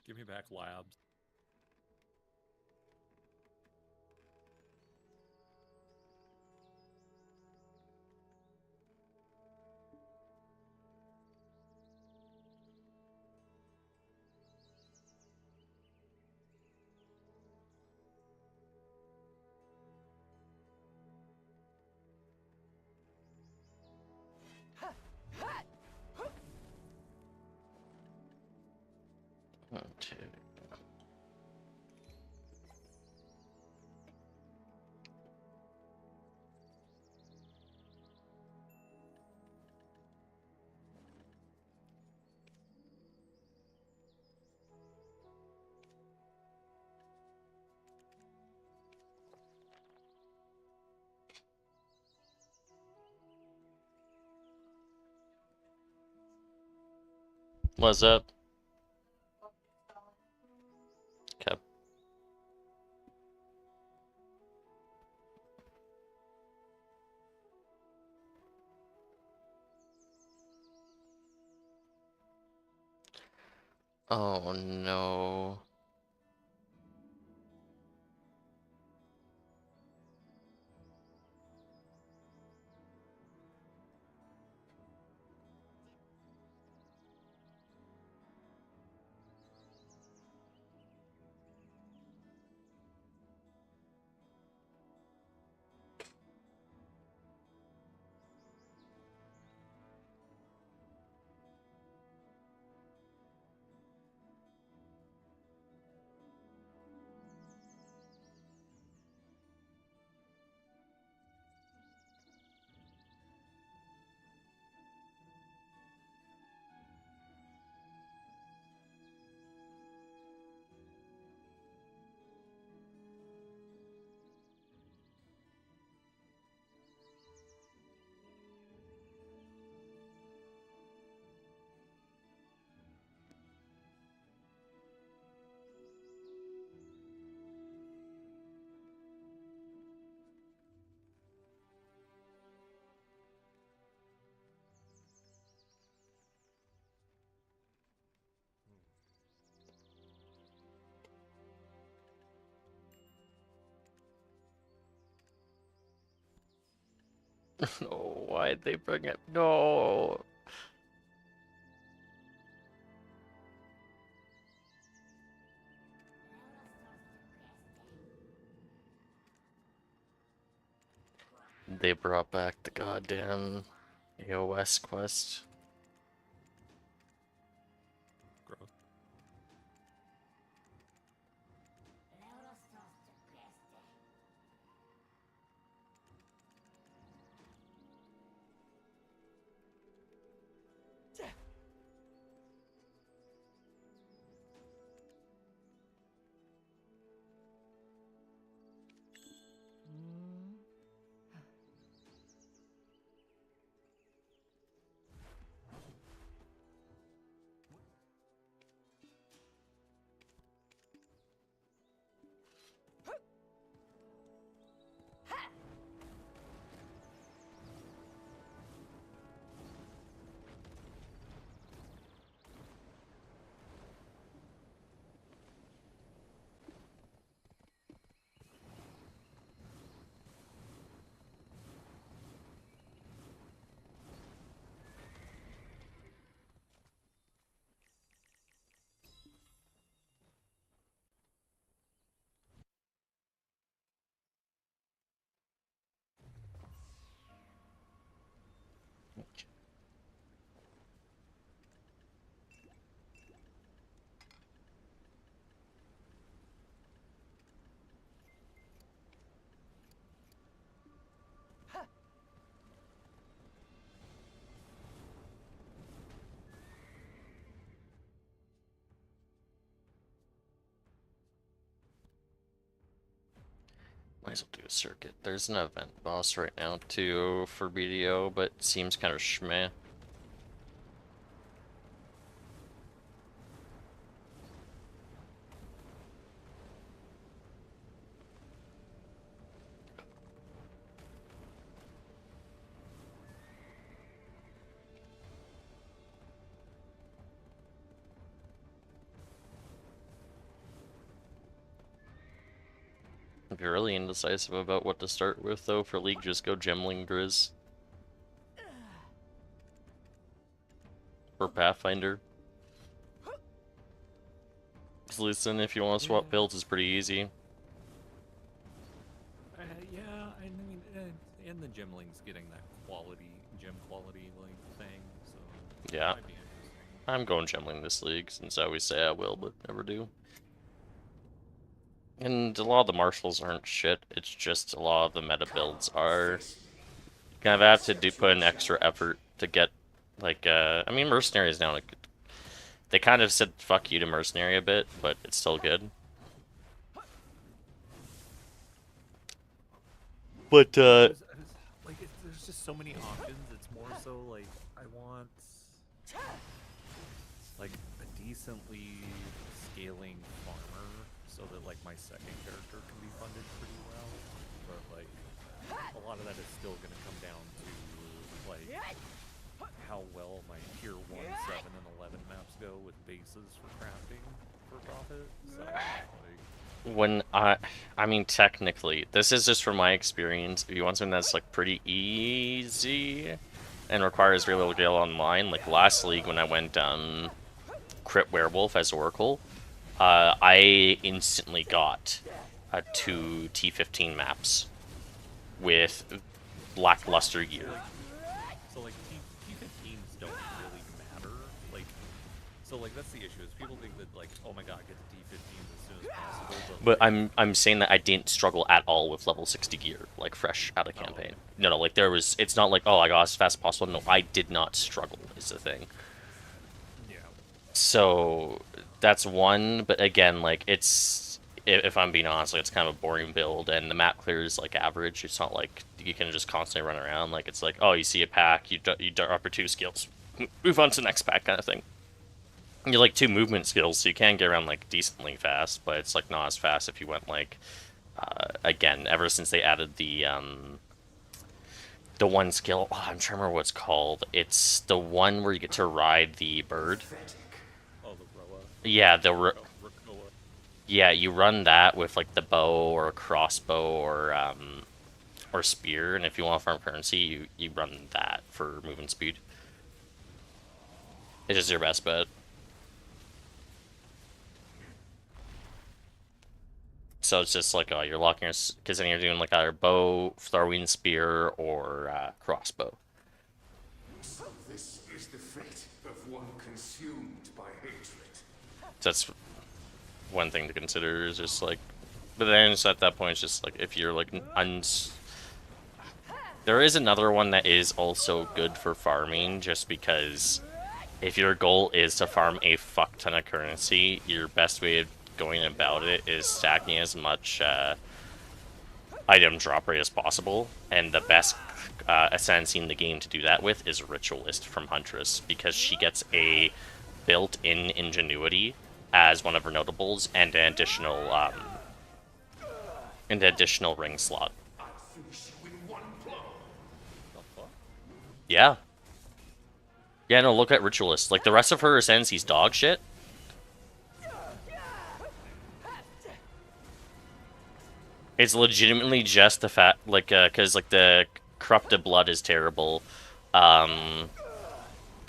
Give me back labs. Okay. What's up? Okay. Oh no. No, why'd they bring it? No. They brought back the goddamn AOS quest. Gross. Might as well do a circuit. There's an event boss right now too for BDO, but seems kind of schmeh. If you're really indecisive about what to start with, though, for League, just go Gemling Grizz. Or Pathfinder. Listen, if you want to swap builds, it's pretty easy. Yeah, I mean, and the Gemling's getting that gem quality like thing, so Yeah. might be interesting. I'm going Gemling this league, since I always say I will, but never do. And a lot of the marshals aren't shit, it's just a lot of the meta builds are... You kind of have to put an extra effort to get, like, I mean, Mercenary is now, like, they kind of said fuck you to Mercenary a bit, but it's still good. But, like, there's just so many options, it's more so, like, I want, like, a decently scaling farmer, so that, like, my second character can be funded pretty well, but, like, a lot of that is still gonna come down to, like, how well my tier 1, 7, and 11 maps go with bases for crafting for profit, so, like... when I mean, technically, this is just from my experience. If you want something that's like pretty easy and requires very little skill online, like last league when I went Crit Werewolf as Oracle, I instantly got 2 T15 maps with lackluster gear. So like T15s don't really matter. Like, so like that's the issue. Is people think that like, oh my god, get the T15s as soon as possible. But I'm saying that I didn't struggle at all with level 60 gear, like fresh out of campaign. No, like there was. It's not like, oh, I got as fast as possible. No, I did not struggle. Is the thing. Yeah. So that's one. But again, like it's, if I'm being honest, like it's kind of a boring build, and the map clear is like average. It's not like you can just constantly run around. Like it's like, oh, you see a pack, you drop your 2 skills, move on to the next pack, kind of thing. You're like 2 movement skills, so you can get around like decently fast, but it's like not as fast if you went like, again, ever since they added the one skill, oh, I'm trying to remember what it's called. It's the one where you get to ride the bird. Oh, the Roa. Yeah, Roa. Yeah, you run that with like the bow or crossbow or spear, and if you want to farm currency, you run that for movement speed. It is your best bet. So it's just like, oh, you're locking your... Because then you're doing like either bow, throwing spear, or crossbow. So this is the fate of one consumed by hatred. So that's one thing to consider, is just like... But then it's at that point, it's just like, if you're like... There is another one that is also good for farming, just because if your goal is to farm a fuck ton of currency, your best way of going about it is stacking as much item drop rate as possible, and the best essence in the game to do that with is Ritualist from Huntress, because she gets a built-in ingenuity as one of her notables and an additional ring slot. Yeah. Yeah, no, look at Ritualist. Like, the rest of her essence, he's dog shit. It's legitimately just the fact, like, because, like, the corrupted blood is terrible. The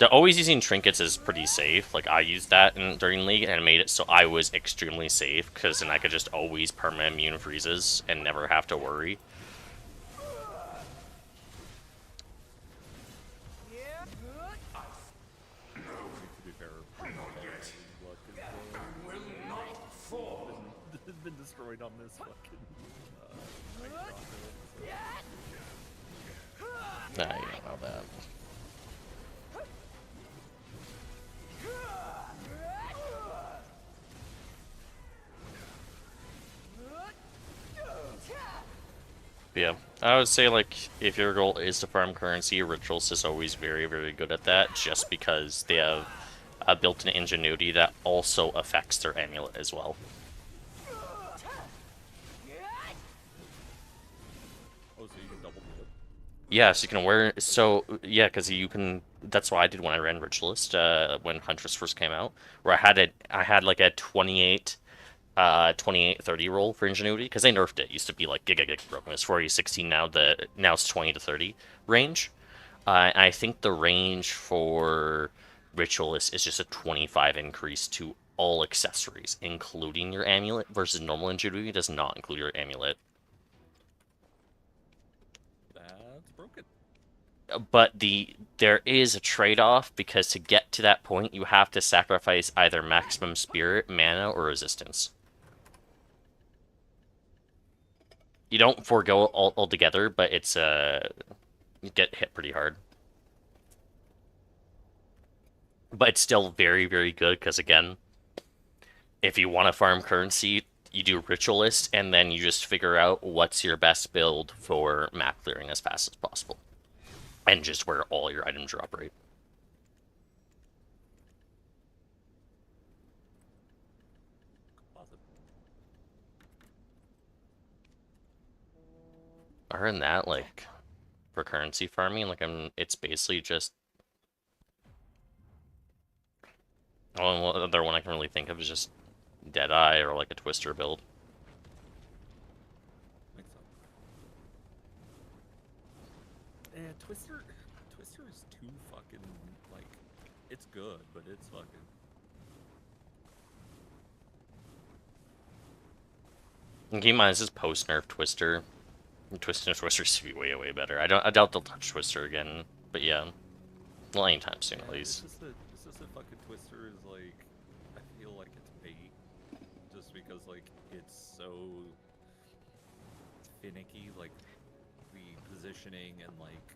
always using trinkets is pretty safe. Like, I used that during League, and it made it so I was extremely safe, because then I could just always permanent immune freezes and never have to worry. Has been destroyed on this fucking Nah, you don't know that. Yeah, I would say, like, if your goal is to farm currency, Rituals is always very, very good at that, just because they have a built-in ingenuity that also affects their amulet as well. Yeah, so you can wear... So, yeah, because you can... That's what I did when I ran Ritualist, when Huntress first came out, where I had like a 28 28-30 roll for ingenuity, because they nerfed it. It used to be like giga broken. It's 40-16 now. Now it's 20 to 30 range. I think the range for Ritualist is just a 25 increase to all accessories, including your amulet, versus normal ingenuity does not include your amulet. That's broken. But there is a trade-off, because to get to that point, you have to sacrifice either maximum spirit, mana, or resistance. You don't forego altogether, but it's you get hit pretty hard. But it's still very, very good, because again, if you want to farm currency, you do Ritualist, and then you just figure out what's your best build for map clearing as fast as possible. And just where all your items drop right. Other than that, like, for currency farming, like, it's basically just... Oh, and the other one I can really think of is just Deadeye or like a Twister build. Makes sense. And Twister is too fucking, like, it's good, but it's fucking... And keep in mind, this is post-nerf Twister. Twister used to be way, way better. I doubt they'll touch Twister again, but yeah. Well, anytime soon, at least. It's just that fucking Twister is like, I feel like it's bait, just because like it's so finicky. Like the positioning and like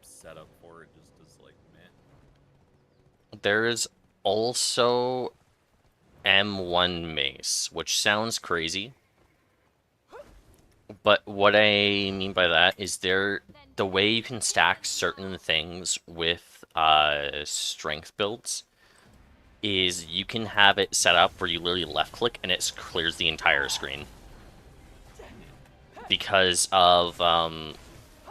setup for it just is like meh. There's also M1 Mace, which sounds crazy. But what I mean by that is the way you can stack certain things with strength builds is you can have it set up where you literally left click and it clears the entire screen. Because of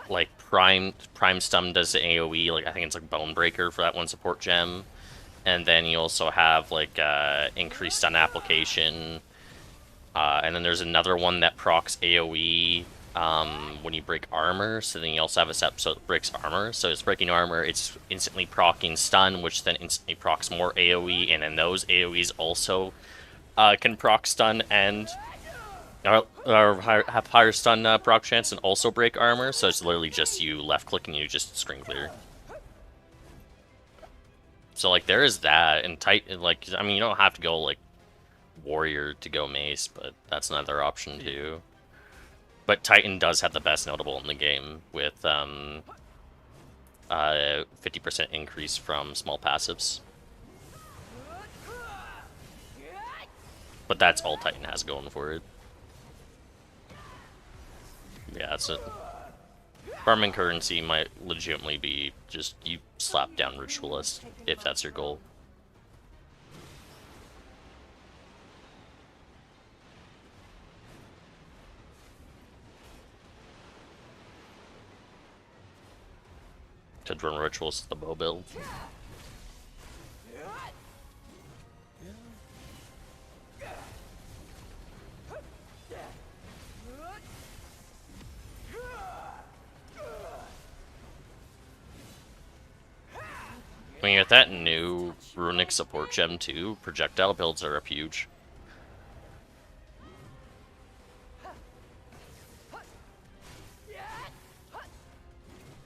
like Prime Stun does the AoE, like I think it's like Bone Breaker for that one support gem. And then you also have like increased stun application. And then there's another one that procs AoE when you break armor. So then you also have a set so it breaks armor. So it's breaking armor, it's instantly proccing stun, which then instantly procs more AoE. And then those AoEs also can proc stun and have higher stun proc chance and also break armor. So it's literally just you left click and you just screen clear. So like there is that, and like I mean you don't have to go like warrior to go mace, but that's another option too. But Titan does have the best notable in the game with 50% increase from small passives. But that's all Titan has going for it. Yeah, that's it. Farming currency might legitimately be just you slap down Ritualist if that's your goal. To run Ritualist the bow build. I mean, with that new runic support gem too, projectile builds are up huge.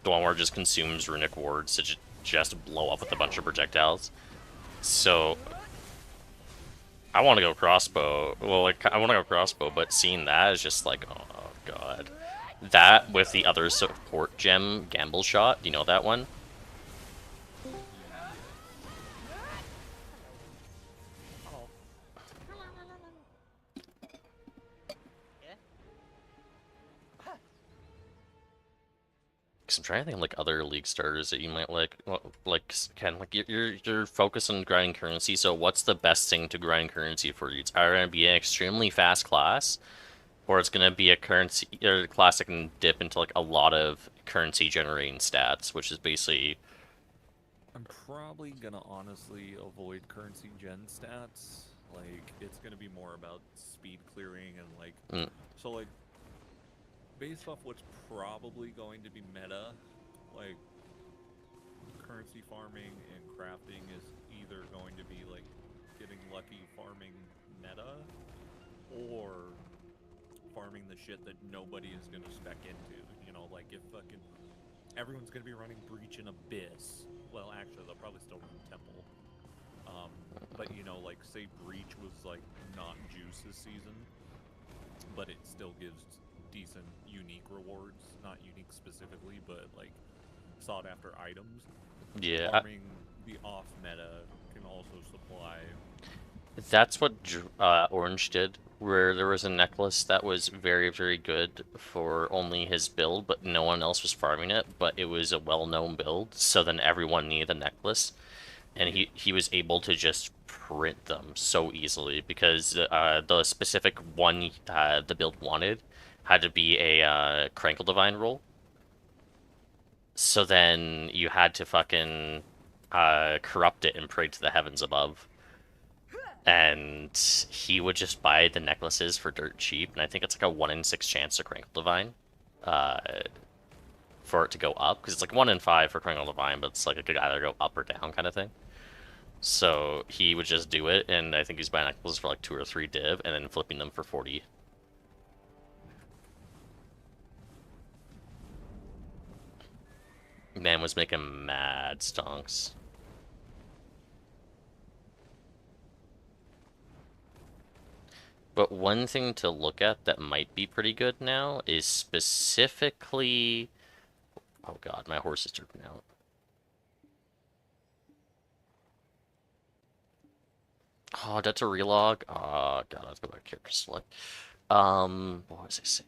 The one where it just consumes runic wards to just blow up with a bunch of projectiles. So I want to go crossbow. Well, like I want to go crossbow, but seeing that is just like, oh god. That with the other support gem, Gamble Shot. Do you know that one? Cause I'm trying to think of like other league starters that you might like Ken, like you're focused on grinding currency. So what's the best thing to grind currency for you? It's either gonna be an extremely fast class, or it's gonna be a currency or class that can dip into like a lot of currency generating stats, which is basically. I'm probably gonna honestly avoid currency gen stats. Like it's gonna be more about speed clearing and like, Mm. so like, based off what's probably going to be meta, like, currency farming and crafting is either going to be like getting lucky farming meta, or farming the shit that nobody is gonna spec into. You know, like if fucking everyone's gonna be running Breach and Abyss. Well, actually, they'll probably still run Temple. But you know, like say Breach was like not juice this season, but it still gives decent unique rewards. Not unique specifically, but like sought after items. Yeah, Farming the off meta can also supply. that's what Orange did, where there was a necklace that was very, very good for only his build, but no one else was farming it, but it was a well-known build, so then everyone needed the necklace, and he was able to just print them so easily, because the specific one the build wanted had to be a Crankle Divine roll, so then you had to fucking corrupt it and pray to the heavens above. And he would just buy the necklaces for dirt cheap, and I think it's like a 1 in 6 chance to Crankle Divine for it to go up, because it's like 1 in 5 for Crankle Divine, but it's like it could either go up or down kind of thing. So he would just do it, and I think he's buying necklaces for like 2 or 3 div, and then flipping them for 40. Man was making mad stonks. But one thing to look at that might be pretty good now is specifically... Oh god, my horse is tripping out. Oh, that's a relog. Oh god, let's go back to character select. What was I saying?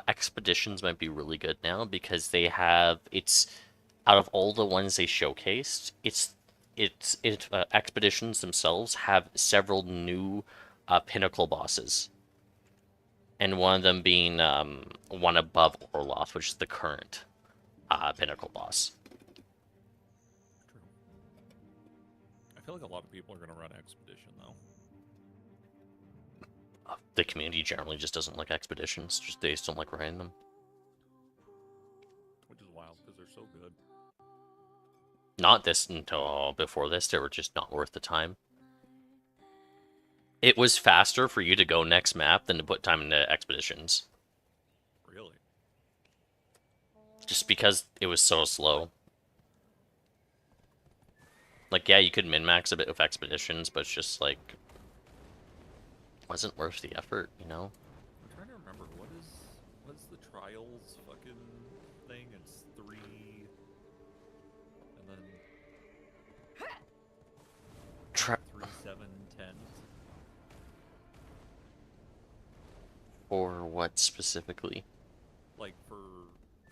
Expeditions might be really good now because they have... It's... Out of all the ones they showcased, expeditions themselves have several new pinnacle bosses, and one of them being one above Orloth, which is the current pinnacle boss. True. I feel like a lot of people are gonna run Expedition though. The community generally just doesn't like expeditions; they just don't like running them. Which is wild because they're so good. Not this until before this; they were just not worth the time. It was faster for you to go next map than to put time into expeditions. Really? Just because it was so slow. Like, yeah, you could min-max a bit with expeditions, but it's just, like, wasn't worth the effort, you know? I'm trying to remember, what's the trials fucking thing? It's 3... and then... 3, 7, 10. Or what specifically? Like for...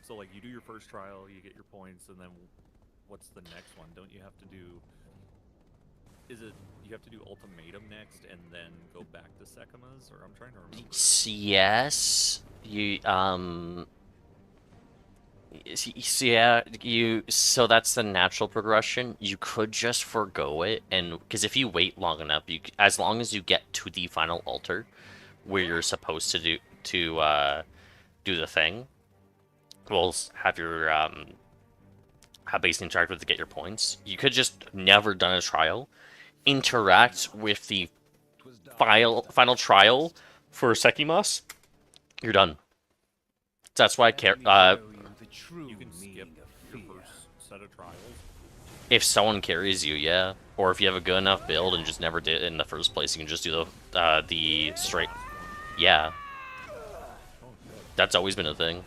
So like you do your first trial, you get your points, and then what's the next one? Don't you have to do... Is it... You have to do Ultimatum next, and then go back to Sekima's? Or I'm trying to remember. Yes. So that's the natural progression. You could just forgo it, and because if you wait long enough, as long as you get to the final altar, where you're supposed to do the thing, will have your have base interact with to get your points. You could just never done a trial, interact with the final trial for Sekimas. You're done. That's why I care. You can skip your first set of trials. If someone carries you, yeah. Or if you have a good enough build and just never did it in the first place, you can just do the straight. Yeah. That's always been a thing.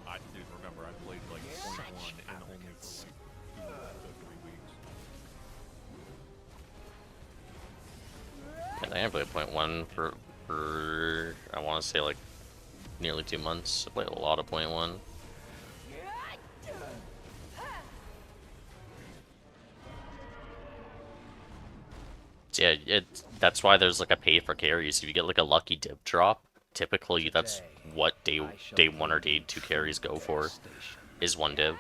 I do remember I played like 0.1 and only for like 2 to 3 weeks. And I have played 0.1 for I want to say like nearly 2 months. I played a lot of 0.1. So yeah, that's why there's like a pay for carries. If you get like a lucky dip drop, typically that's what day 1 or day 2 carries go for, is 1 div.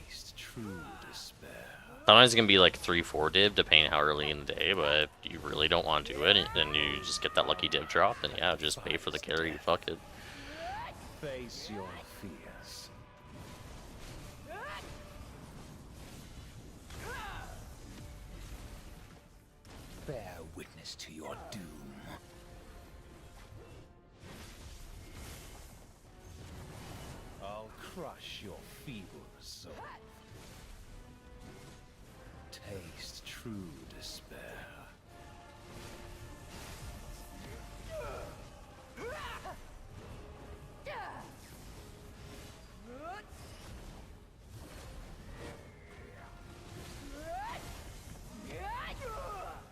Taste true despair. Sometimes it can be like 3-4 div, depending how early in the day, but if you really don't want to do it, then you just get that lucky div drop, and yeah, just pay for the carry, fuck it. Face your fears. Bear witness to your doom. I'll crush your feeble soul. Taste true despair.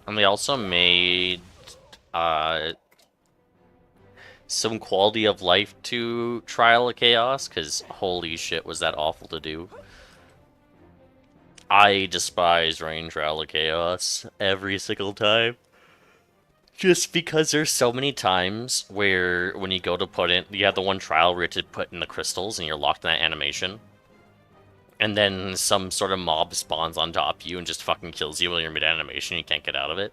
And they also made some quality of life to Trial of Chaos, because holy shit was that awful to do. I despise running Trial of Chaos every single time. Just because there's so many times where when you go to put in, you have the one trial where you have to put in the crystals and you're locked in that animation. And then some sort of mob spawns on top of you and just fucking kills you while you're mid-animation and you can't get out of it.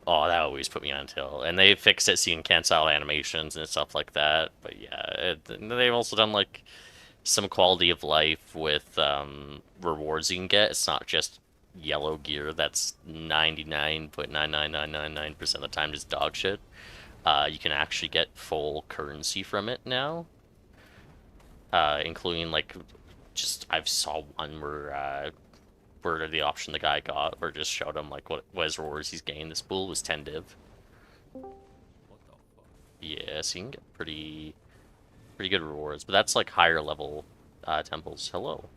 Oh, that always put me on tail. And they fixed it so you can cancel animations and stuff like that. But yeah, they've also done like some quality of life with rewards you can get. It's not just yellow gear that's 99.99999% of the time just dog shit. You can actually get full currency from it now. Including like I saw one where the option the guy got, or just showed him like what his rewards he's gained. This pool was 10 div. What the fuck? Yeah, so you can get pretty good rewards, but that's like higher level temples. Hello.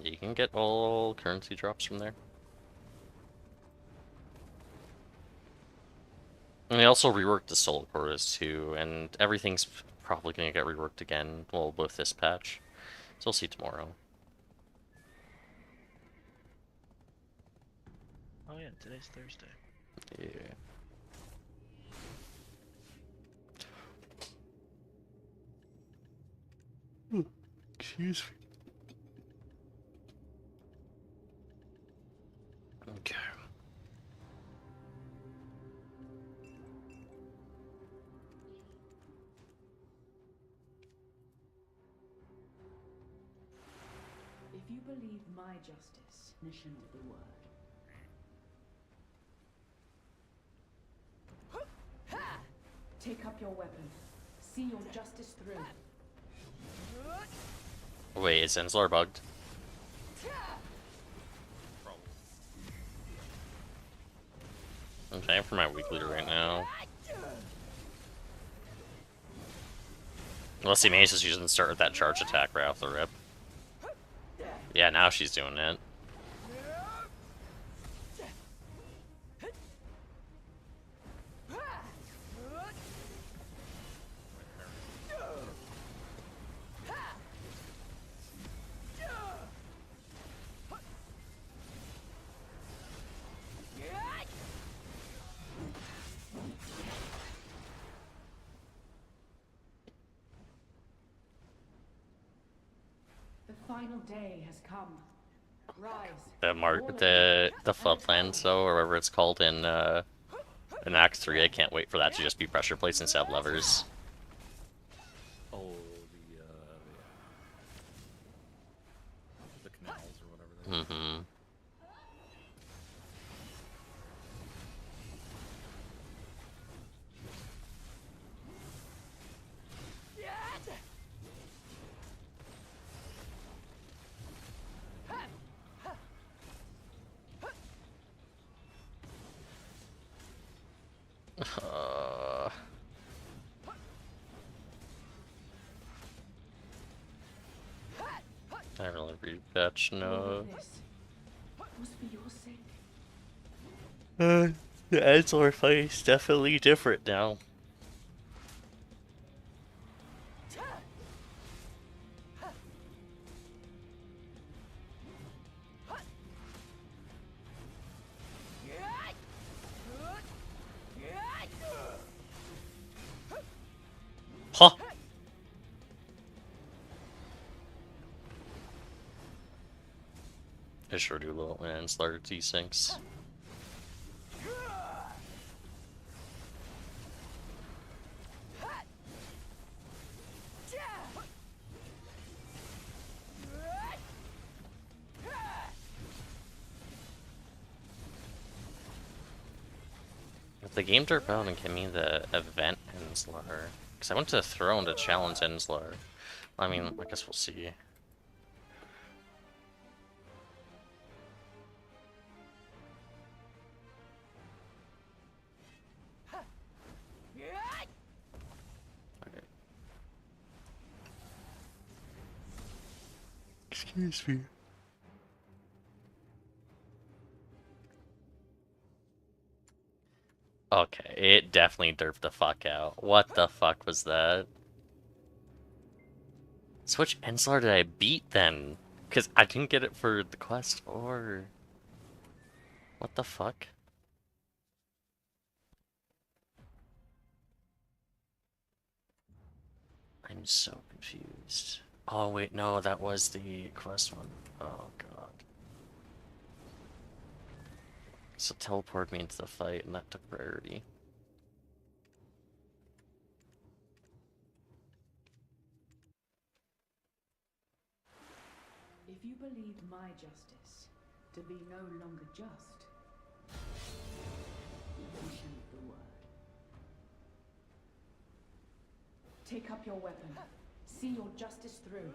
You can get all currency drops from there. And they also reworked the soul quotas too, and everything's probably gonna get reworked again, well, with this patch. So we'll see tomorrow. Oh yeah, today's Thursday. Yeah. Excuse me. Okay. If you believe my justice, mission of the word. Take up your weapon. See your justice through. Wait, is Enslar bugged? I'm paying for my weak leader right now. Unless he manages to start with that charge attack right off the rip. Yeah, now she's doing it. The final day has come. Rise. The floodlands though, or whatever it's called in Act 3, I can't wait for that to just be pressure plates instead of levers. Oh, the canals or whatever they are. Mm-hmm. I really read that, no. This was for your sake. The Enslar fight is definitely different now. for sure do low when Enslar desyncs. If the game turned out and give me the event Enslar, because I went to the throne to challenge Enslar. I mean, I guess we'll see. Okay. Excuse me. Okay, it definitely derped the fuck out. What the fuck was that? So which Enslar did I beat then? Because I didn't get it for the quest or... What the fuck? I'm so confused. Oh wait, no, that was the quest one. Oh god. So teleport me into the fight and that took priority. If you believe my justice to be no longer just, mention the word. Take up your weapon. See your justice through.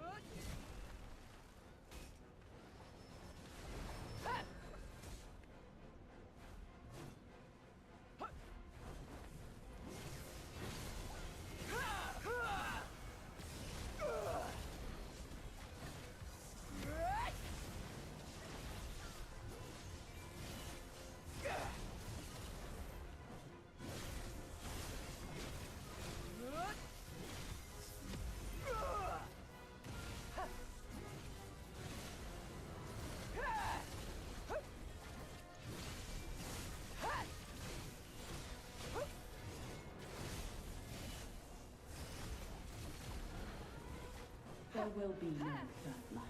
There will be no third life.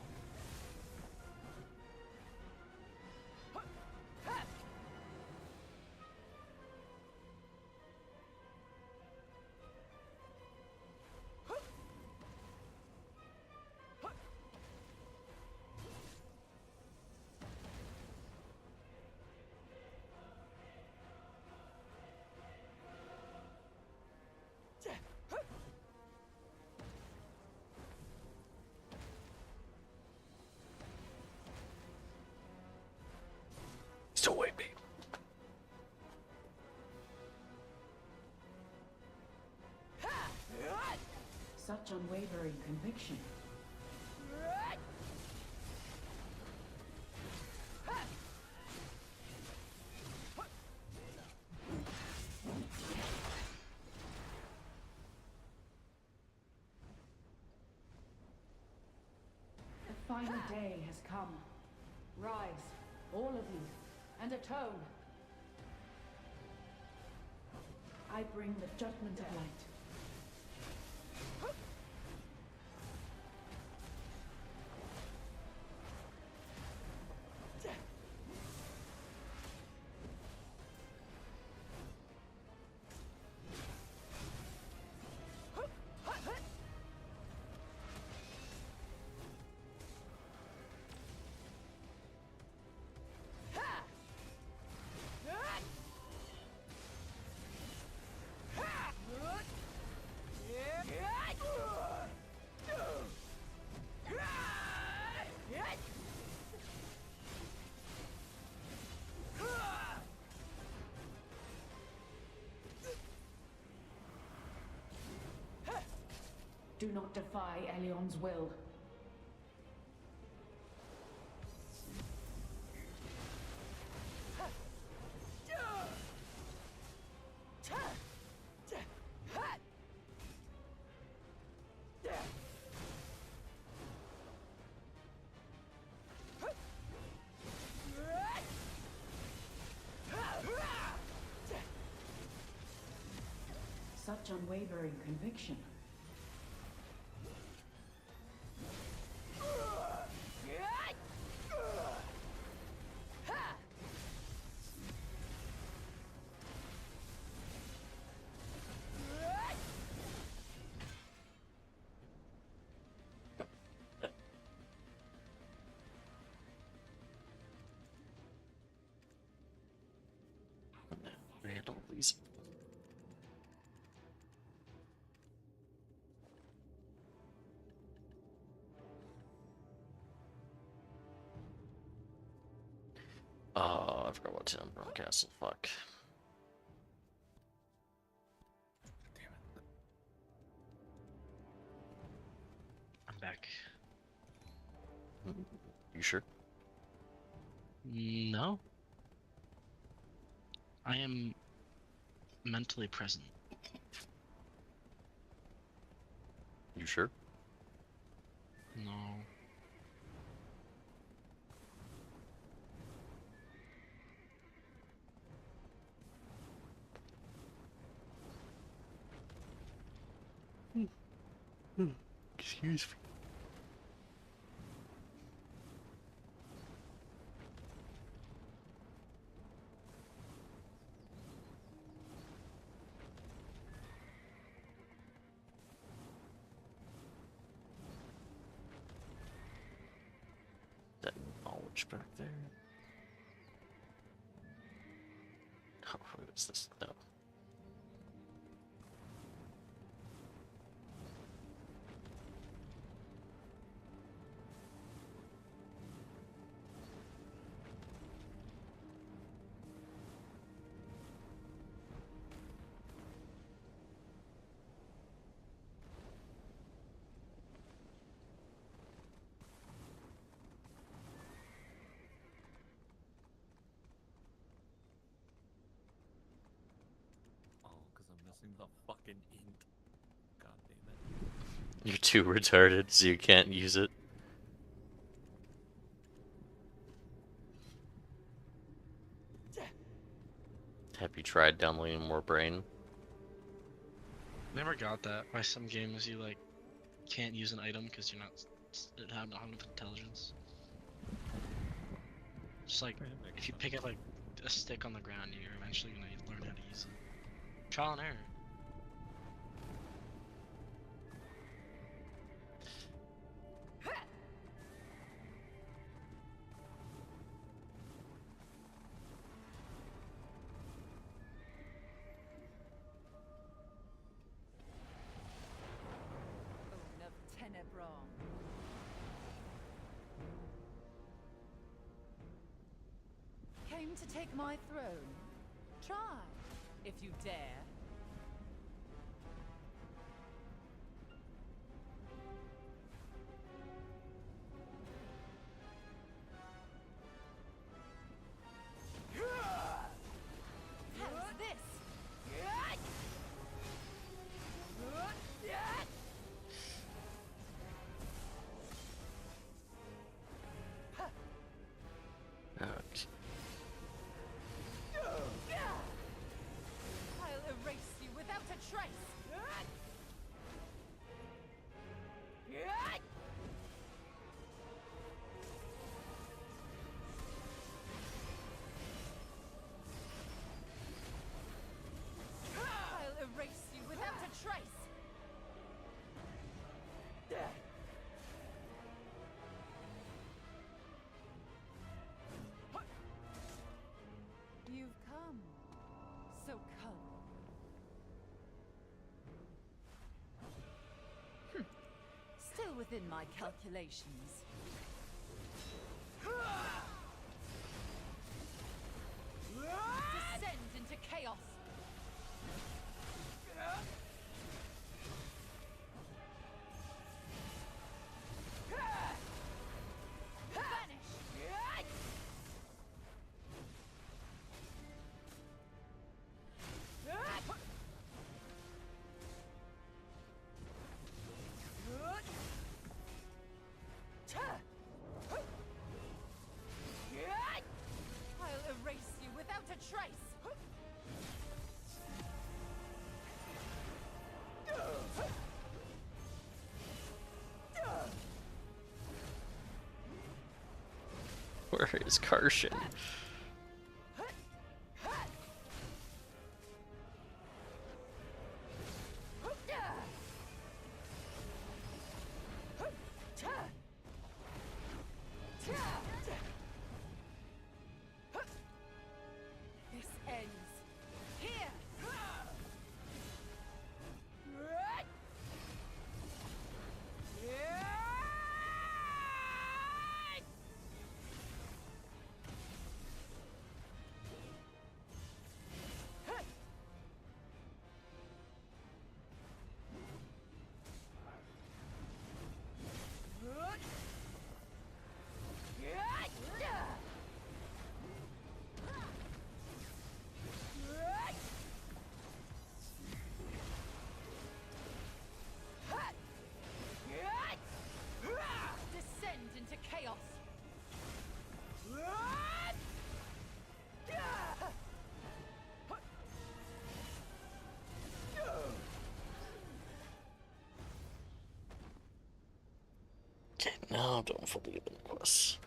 Still wait me. Such unwavering conviction. The final day has come. Rise, all of you, and atone. I bring the judgment of light. Do not defy Elion's will. Such unwavering conviction. get all these. Oh, I forgot what to broadcast. Fuck. I'm back. You sure? No. I am mentally present. You sure? No. Excuse me. That knowledge back there. Oh, what is this? No. Oh, because I'm missing the fucking ink. God damn it. You're too retarded, so you can't use it. Have you tried downloading more brain? Never got that. By some games, you like can't use an item because you're not it have not enough intelligence. Just like That makes if you sense. pick up like a stick on the ground, you're eventually gonna learn how to use it. Trial and error. Own of Tenebron. Came to take my throne. Try, if you dare. How's this? Okay. I'll erase you without a trace. I'll erase you without a trace. You've come. So come. Still within my calculations. Descend into chaos. Vanish. I'll erase you without a trace. Where is Karshan? This ends here. No, don't fully open the quests.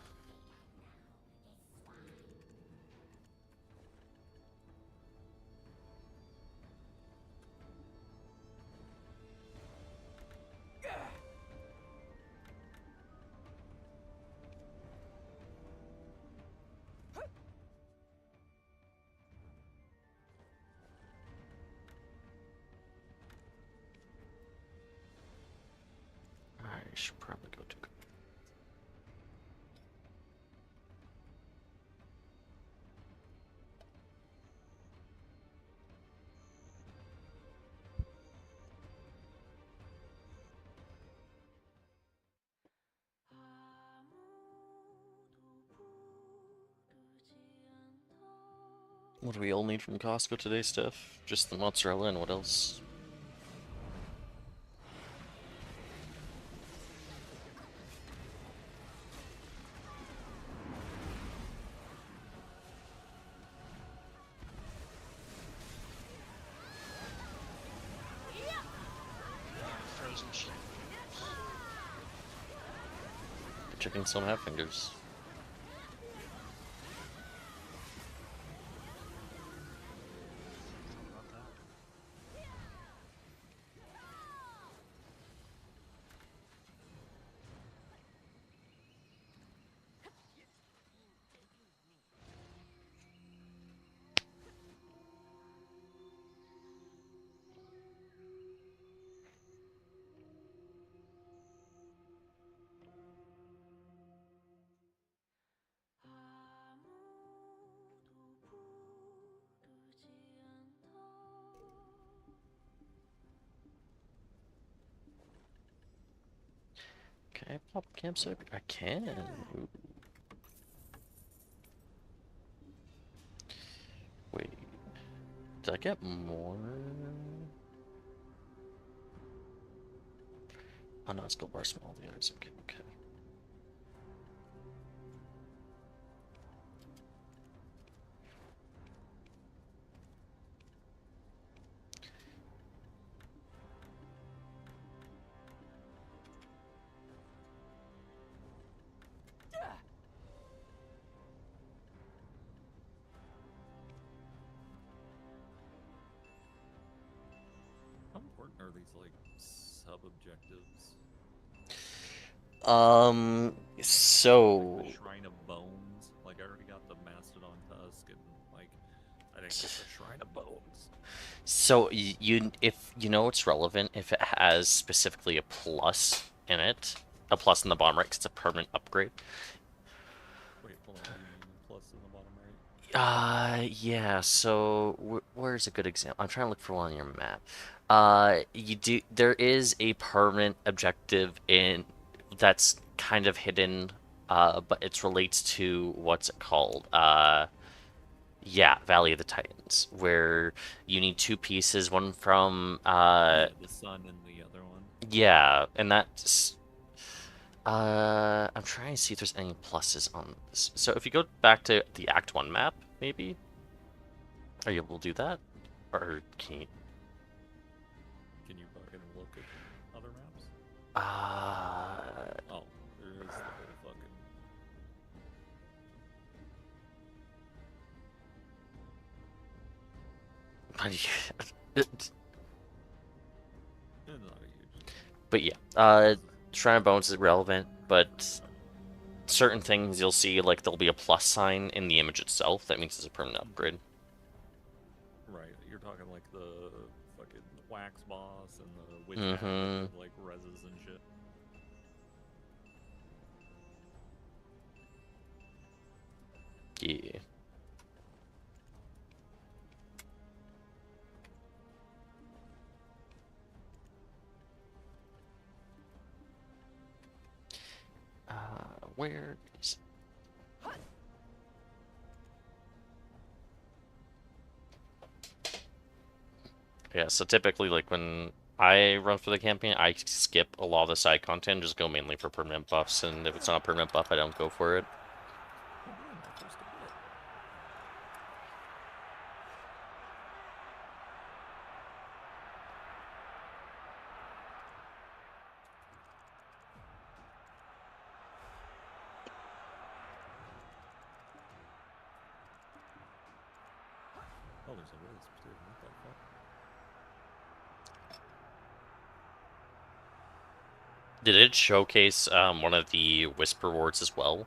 I should probably go to. What do we all need from Costco today, Steph? Just the mozzarella and what else? Frozen shit. The chickens don't have fingers. About that. Can I pop campsite? I can. Ooh. Wait. Did I get more? Oh no, it's gold bar small. The others. Okay, okay. How important are these like sub-objectives? So Like the Shrine of Bones. Like I already got the Mastodon Tusk, and like I didn't get the Shrine of Bones. So you, if you know it's relevant, if it has specifically a plus in it, a plus in the bottom right, 'cause it's a permanent upgrade. Wait, hold on. What do you mean plus in the bottom right? Yeah. So where's a good example? I'm trying to look for one on your map. You do. There is a permanent objective in that's kind of hidden. But it relates to what's it called? Yeah, Valley of the Titans, where you need two pieces, one from Yeah, the sun and the other one. yeah, and that's I'm trying to see if there's any pluses on this. So if you go back to the Act 1 map, maybe? Are you able to do that? Or can you Can you fucking look at other maps? uh Oh, there is the whole fucking. It's not a huge. but yeah, Shrine of Bones is relevant, but certain things you'll see, like there'll be a plus sign in the image itself. That means it's a permanent upgrade. Right, you're talking like the fucking wax boss and the witch hat Mm-hmm. with like reses and shit. Yeah. Where is Yeah, so typically, like, when I run for the campaign, I skip a lot of the side content, just go mainly for permanent buffs, and if it's not a permanent buff, I don't go for it. Oh damn, my first hit. Oh, there's a wisp too. What the fuck? Did it showcase one of the wisp rewards as well?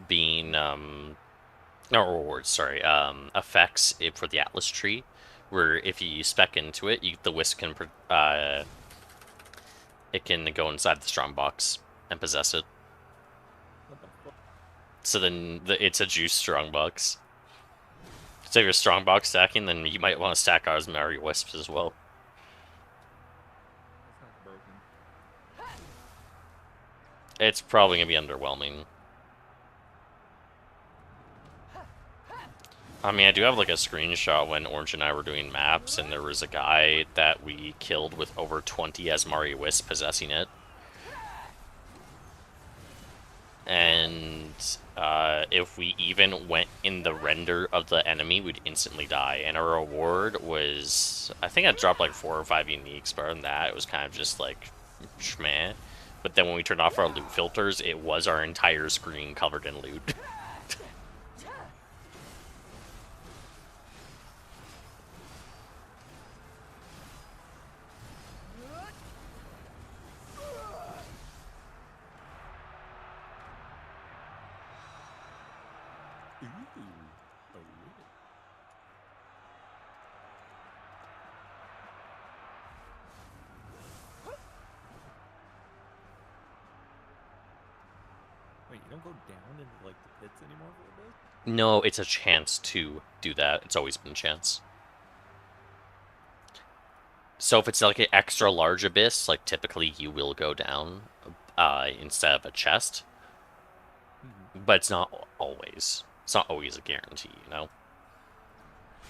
Being not rewards, sorry, effects for the Atlas tree, where if you spec into it, the wisp can it can go inside the strongbox and possess it. What the fuck? So then it's a juice strongbox. So if you're strongbox stacking, then you might want to stack Osmari wisps as well. That's not broken. It's probably gonna be underwhelming. I mean, I do have like a screenshot when Orange and I were doing maps, and there was a guy that we killed with over 20 Asmari Wisp possessing it. And if we even went in the render of the enemy, we'd instantly die. And our reward was, I think I dropped like 4 or 5 uniques, but other than that, it was kind of just like, schmeh. But then when we turned off our loot filters, it was our entire screen covered in loot. Ooh. Oh, yeah. Wait, you don't go down into like the pits anymore for a bit? No, it's a chance to do that. It's always been a chance. So if it's like an extra large abyss, like typically you will go down instead of a chest. But it's not always. It's not always a guarantee, you know?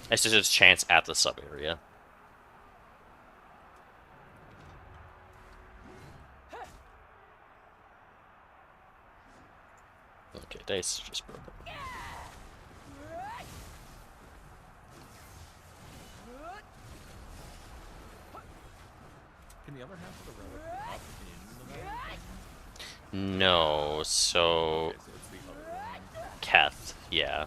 It's just a chance at the sub area. Okay, dice just broke up. Can the other half of the relic be up in the water? No, so Okay, so it's the other one. Keth, yeah.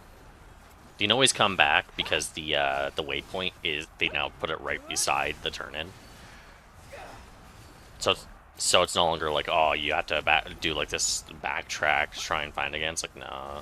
You can always come back because the waypoint is, they now put it right beside the turn-in. So it's no longer like, oh, you have to do like this backtrack to try and find again. It's like, nah.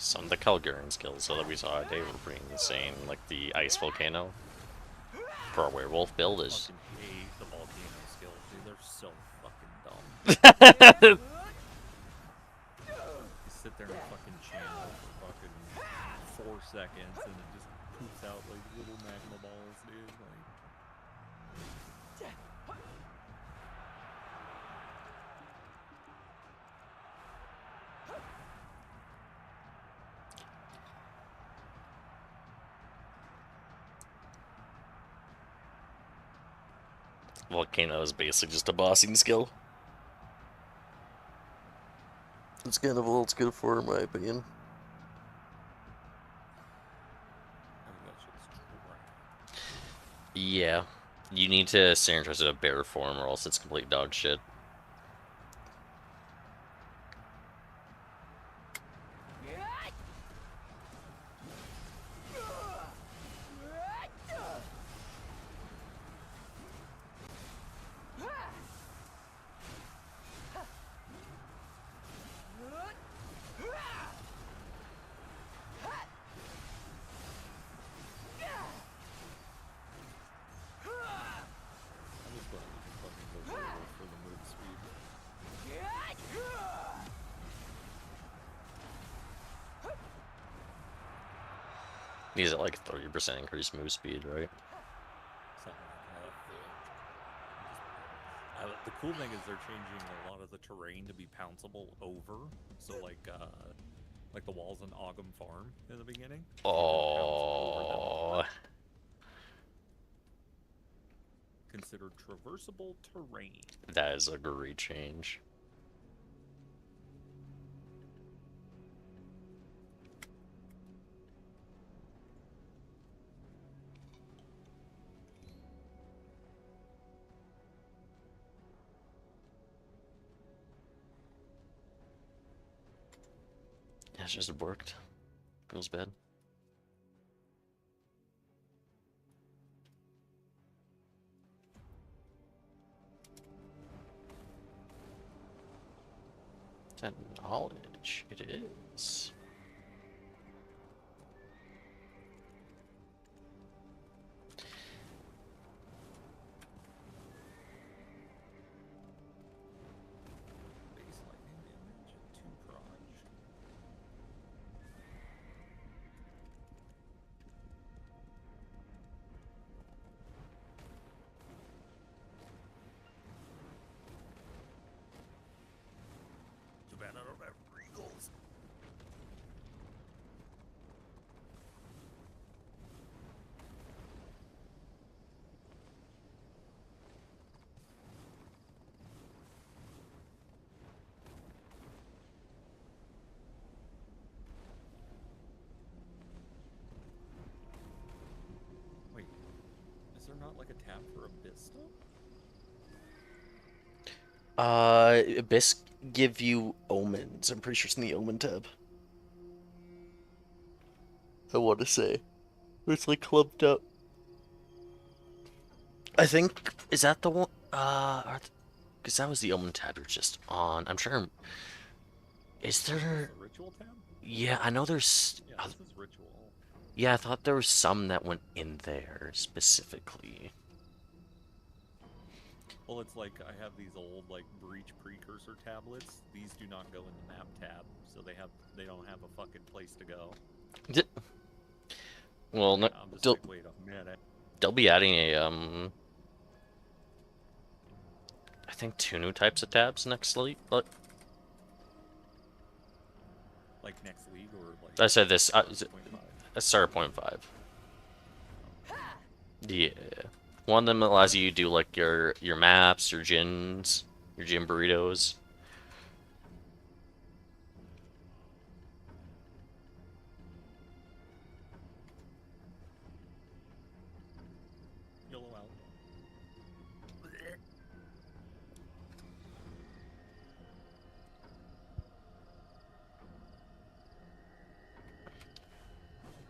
Some of the Kelgarian skills that we saw today were pretty insane, like the ice volcano for a werewolf build is. Fucking hate the volcano skills, dude. They're so fucking dumb. You sit there and fucking channel for fucking 4 seconds and it just poops out like little magma balls, dude. Like, Volcano is basically just a bossing skill. It's kind of all it's good for, in my opinion. I think that shit's trash. Yeah. You need to stay interested in bear form or else it's complete dog shit. He's at like 30% increased move speed, right? Something like that. The cool thing is they're changing a lot of the terrain to be pounceable over. So like the walls in Ogham Farm in the beginning. Oh. Considered traversable terrain. That is a great change. Yeah, it's just worked. Feels bad. That knowledge, it is. Base lightning damage at 2 proj. Too bad I don't have regals. Wait, is there not like a tab for Abyss stuff? Abyss give you omens. I'm pretty sure it's in the omen tab. I want to say. It's like clumped up. I think, is that the one? Because that was the omen tab you're just on. I'm sure. Is there? The ritual tab? Yeah, I know there's. Yeah, this is ritual. Yeah, I thought there was some that went in there specifically. Well, it's like I have these old like breach precursor tablets. These do not go in the map tab, so they don't have a fucking place to go. Well, no, I'm just like, wait a minute. they'll be adding a I think 2 new types of tabs next week. But Like next week or like. I said this. .5? Start at 0.5. Yeah. One of them allows you to do like your maps, your gins, your gin burritos. Yellow out.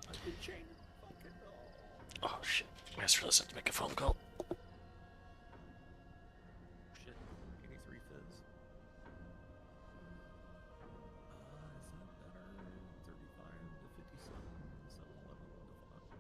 I could chain fucking Oh shit! I just realized I have to make a phone call. shit. 83 fizz. Is that better? 35 to 57. 711 to 5.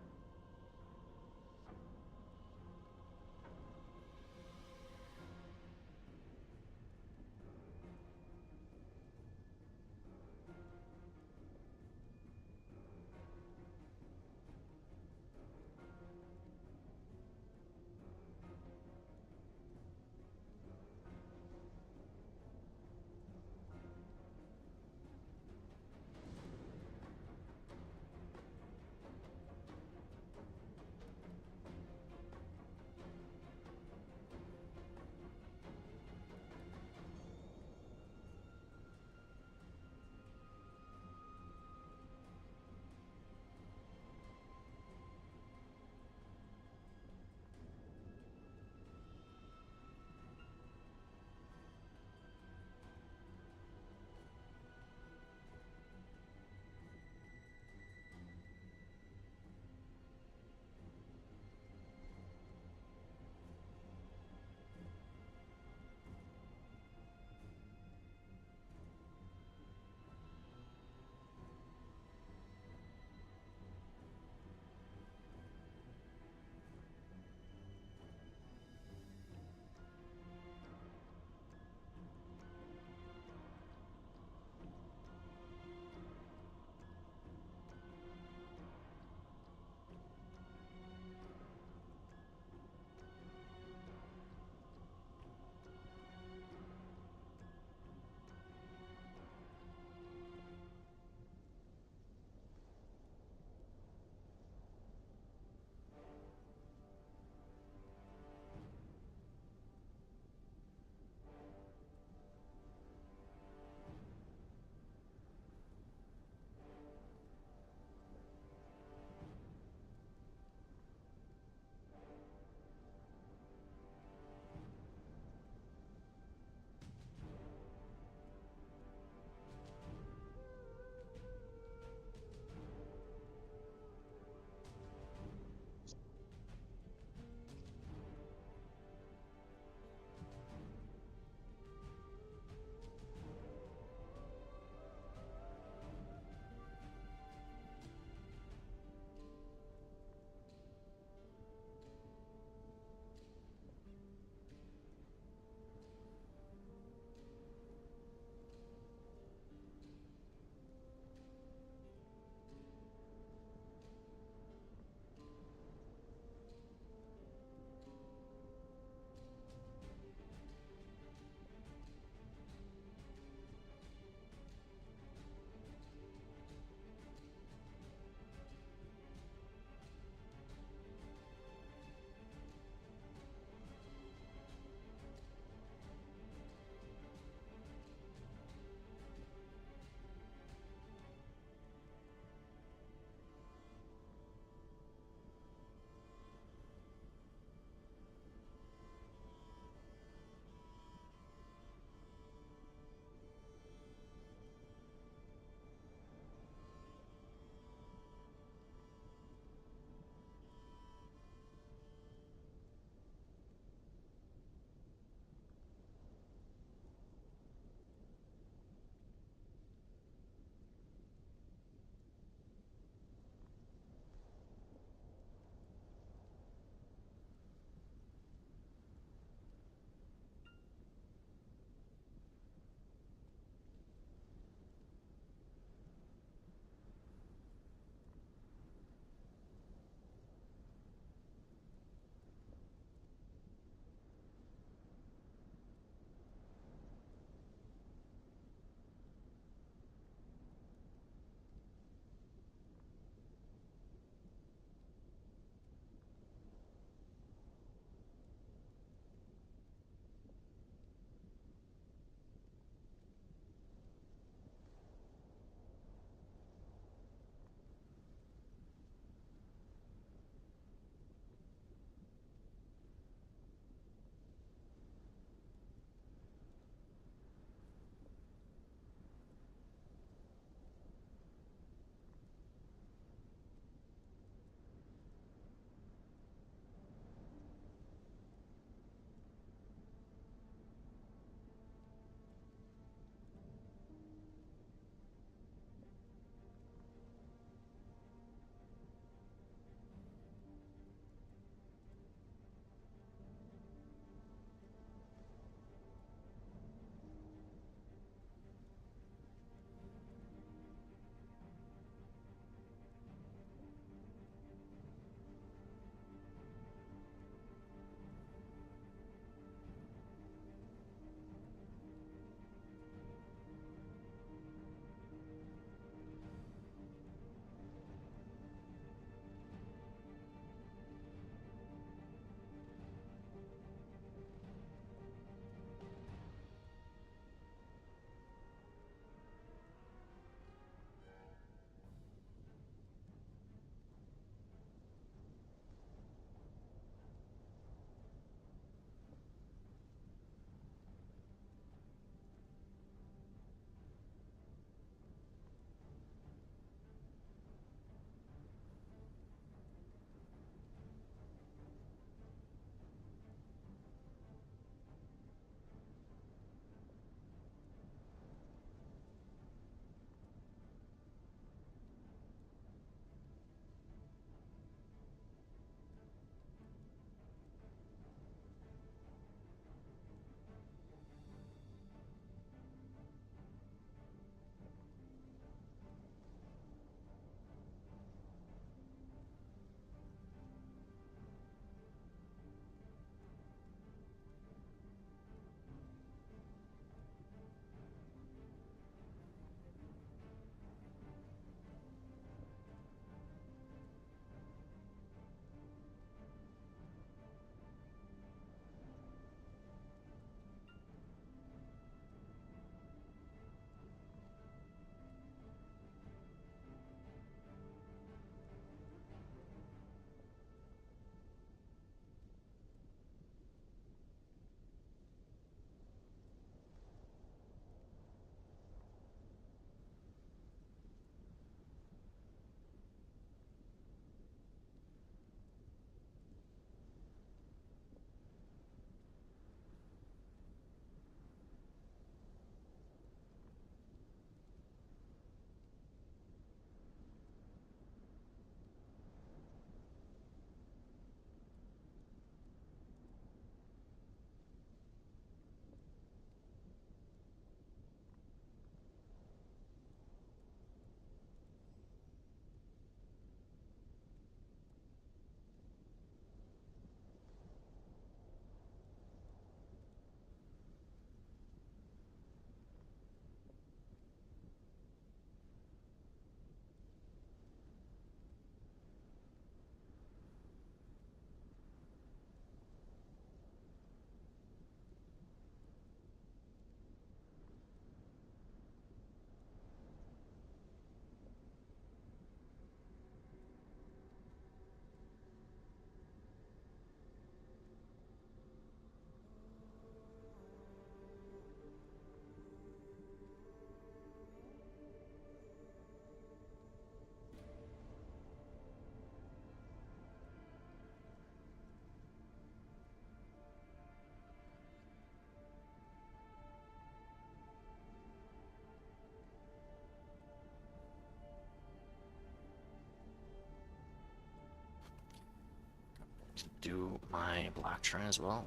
do my black shrine as well.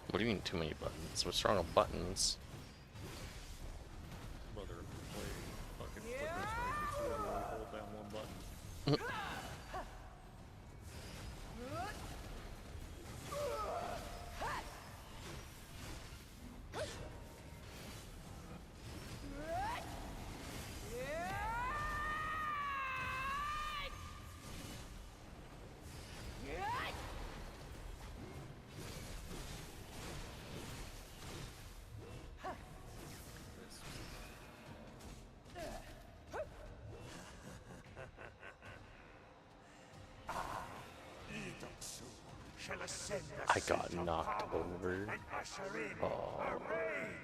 What do you mean too many buttons? What's wrong with buttons? Brother, play fucking flippers right just literally hold down one button. I got knocked over. Oh my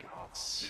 goodness.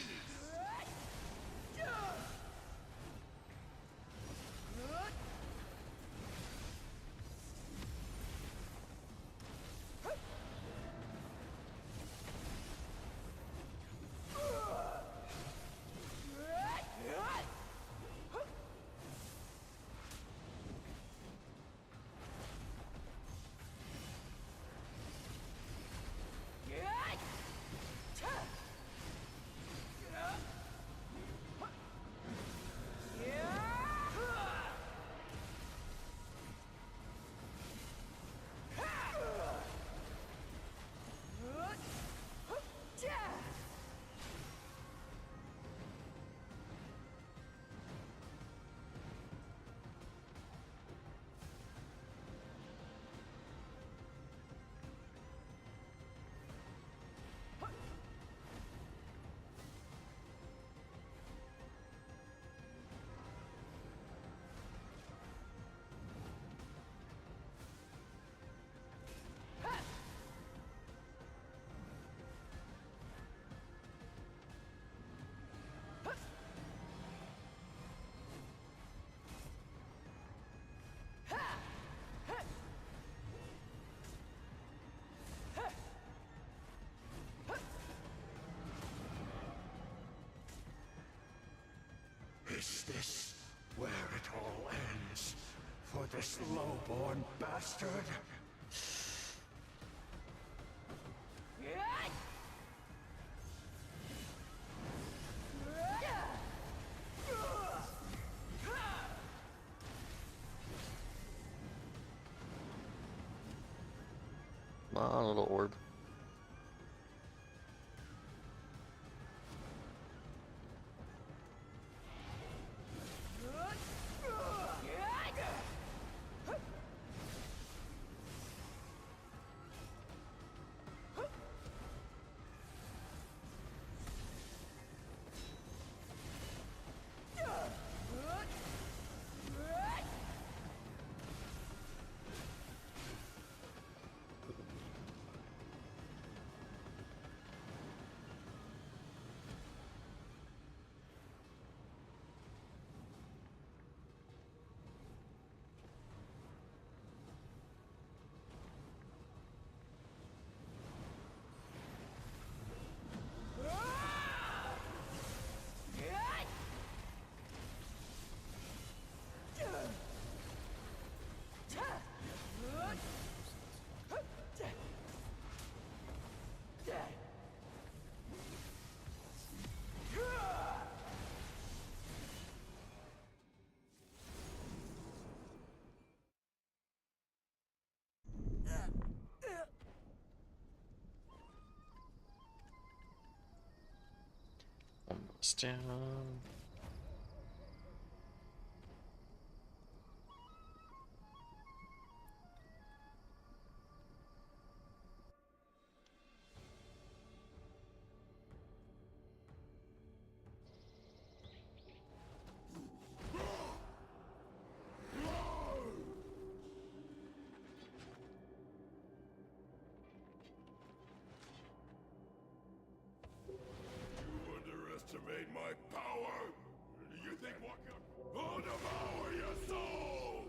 Is this where it all ends? For this low-born bastard? Come on, little orb. Almost down. underestimate my power? Do you think walking will devour your souls?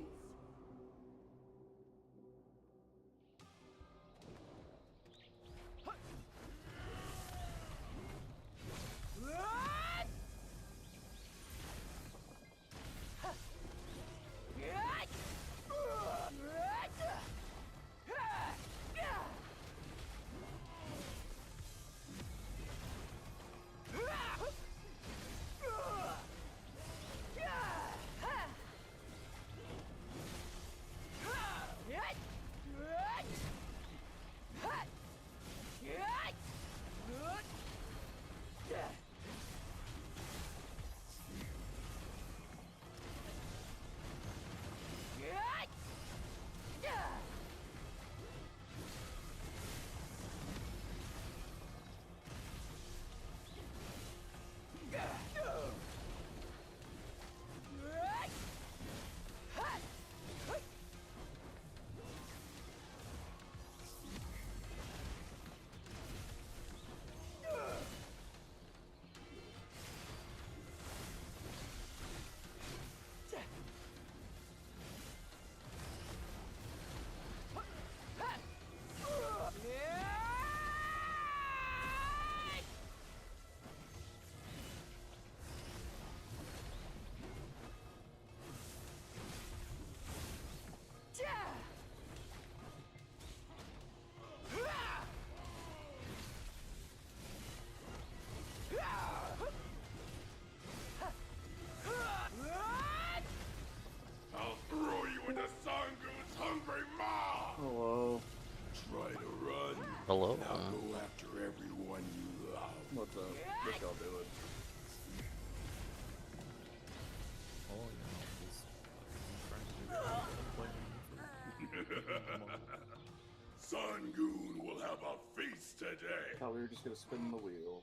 I'll throw you into Sangu's hungry maw! Hello. Try to run. Hello. Now go after everyone you love. What's up? What y'all doing? Oh, yeah, just trying to do that. Sangoon will have a feast today. Thought we were just gonna spin the wheel.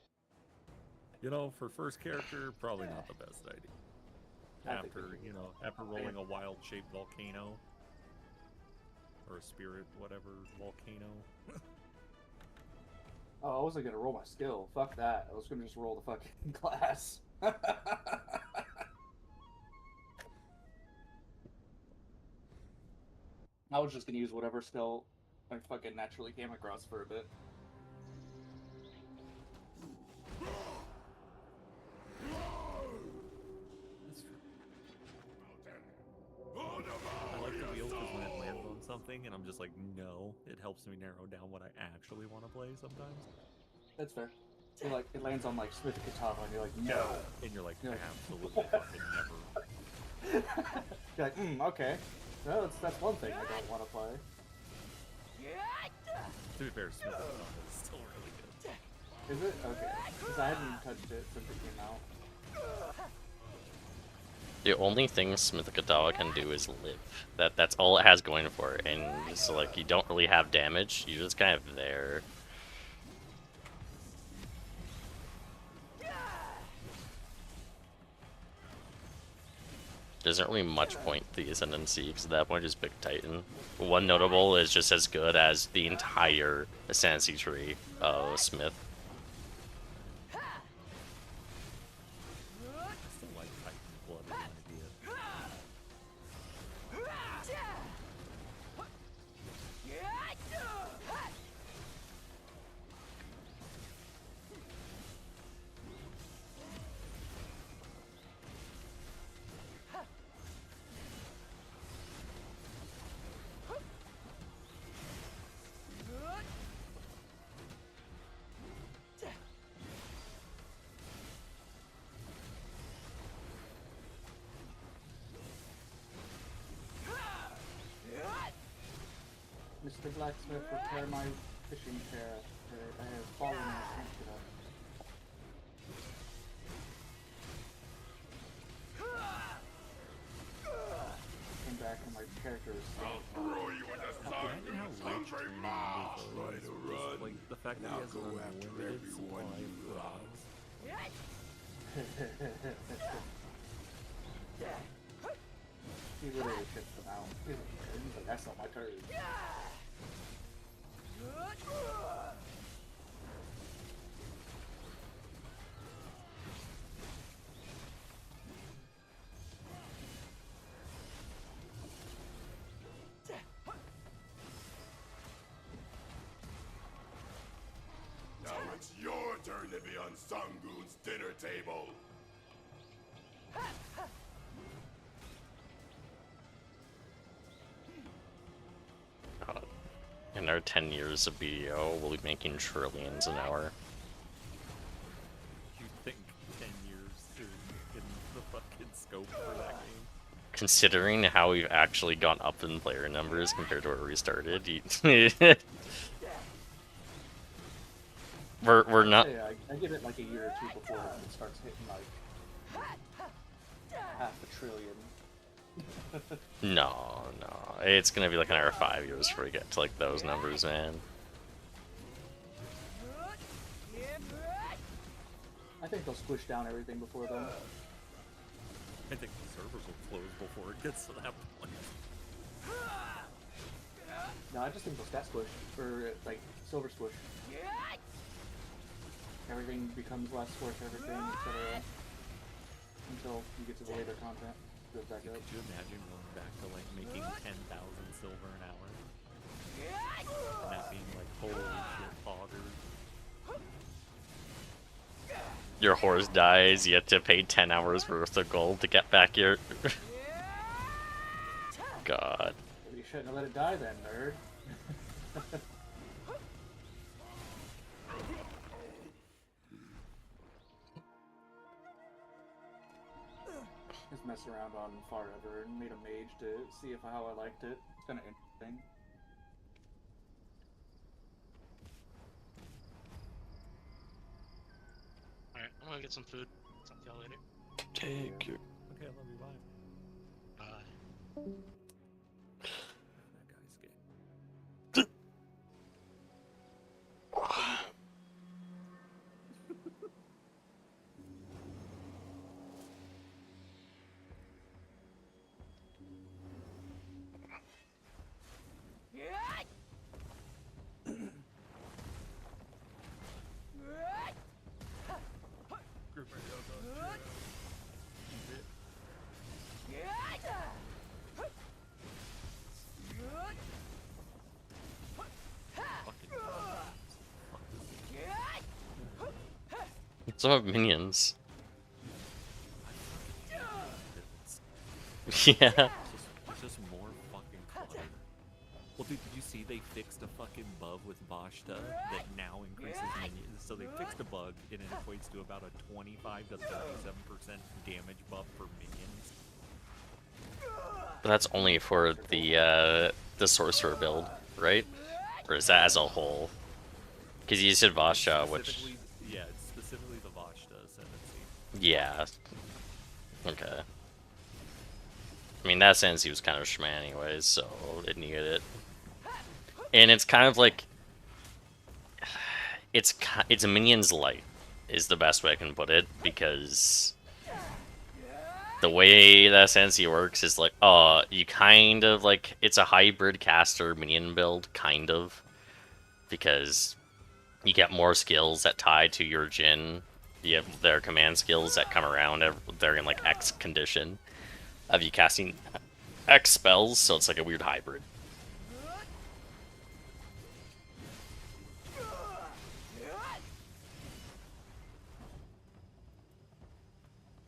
You know, for first character, probably not the best idea. I think After, you know, after rolling a wild-shaped volcano. Or a spirit, whatever, volcano. Oh, I wasn't gonna roll my skill. Fuck that. I was gonna just roll the fucking class. I was just gonna use whatever skill I fucking naturally came across for a bit. That's true. I like the wheel because when it lands on something and I'm just like, no, it helps me narrow down what I actually want to play sometimes. That's fair. So, like, it lands on, like, Smith Katana, and you're like, no. And you're like, Yeah. absolutely fucking never. You're like, okay. Well, that's one thing I don't want to play. To be fair, Smith is still really good. Is it? Okay. Because I haven't touched it since it came out. The only thing Smith Kadawa can do is live. That's all it has going for it, and it's like you don't really have damage. You're just kind of there. There isn't really much point to the Ascendancy, because at that point just pick Titan. One notable is just as good as the entire Ascendancy tree of Smith. I still like Titan Blood as an idea. Mr. Blacksmith, repair my fishing chair. I have fallen and smashed it up. Came back and my character is I'll throw you into Sangoon's hungry maw! Try to run. Like, the fact that Now he has go an after unlimited everyone supply you of love. He literally shits them out. He's like, that's not my turn. it's your turn to be on Sangu's dinner table. In our 10 years of BDO, we'll be making trillions an hour. You think 10 years is in the fucking scope for that game? Considering how we've actually gone up in player numbers compared to where we started, we're not. Yeah, I give it like a year or two before it starts hitting like $500 billion. No, it's gonna be like another 5 years before we get to like those numbers, man. I think they'll squish down everything before then. I think the servers will close before it gets to that point. No, I just think they'll stat squish, or like silver squish. Everything becomes less worth everything, etc. Until you get to the later content. Goes back up. Could you imagine going back to like making 10,000 silver an hour? And that being like, holy shit, poggers. Your horse dies, you have to pay 10 hours worth of gold to get back your... God. You shouldn't have let it die then, nerd. Just messed around on Forever and made a mage to see if how I liked it. It's kind of interesting. Alright, I'm gonna get some food. Talk to y'all later. Take your... Okay, I love you, bye. Bye. That guy's gay. Some have minions. Yeah. It's just more fucking clutter. Well, dude, did you see they fixed a fucking bug with Vashta that now increases minions? So they fixed a bug and it equates to about a 25 to 37% damage buff for minions. But that's only for the sorcerer build, right? Or is that as a whole? Because you said Vasha, which... Specifically- yeah, it's specifically the Vashta ascendancy. Yeah. Okay. I mean, that sense he was kind of shman anyways, so it needed it. And it's kind of like... It's a minions light, is the best way I can put it, because... The way that Sensi works is like, you kind of like, it's a hybrid caster minion build, kind of. Because you get more skills that tie to your Jin. You have their command skills that come around, they're in like X condition of you casting X spells, so it's like a weird hybrid.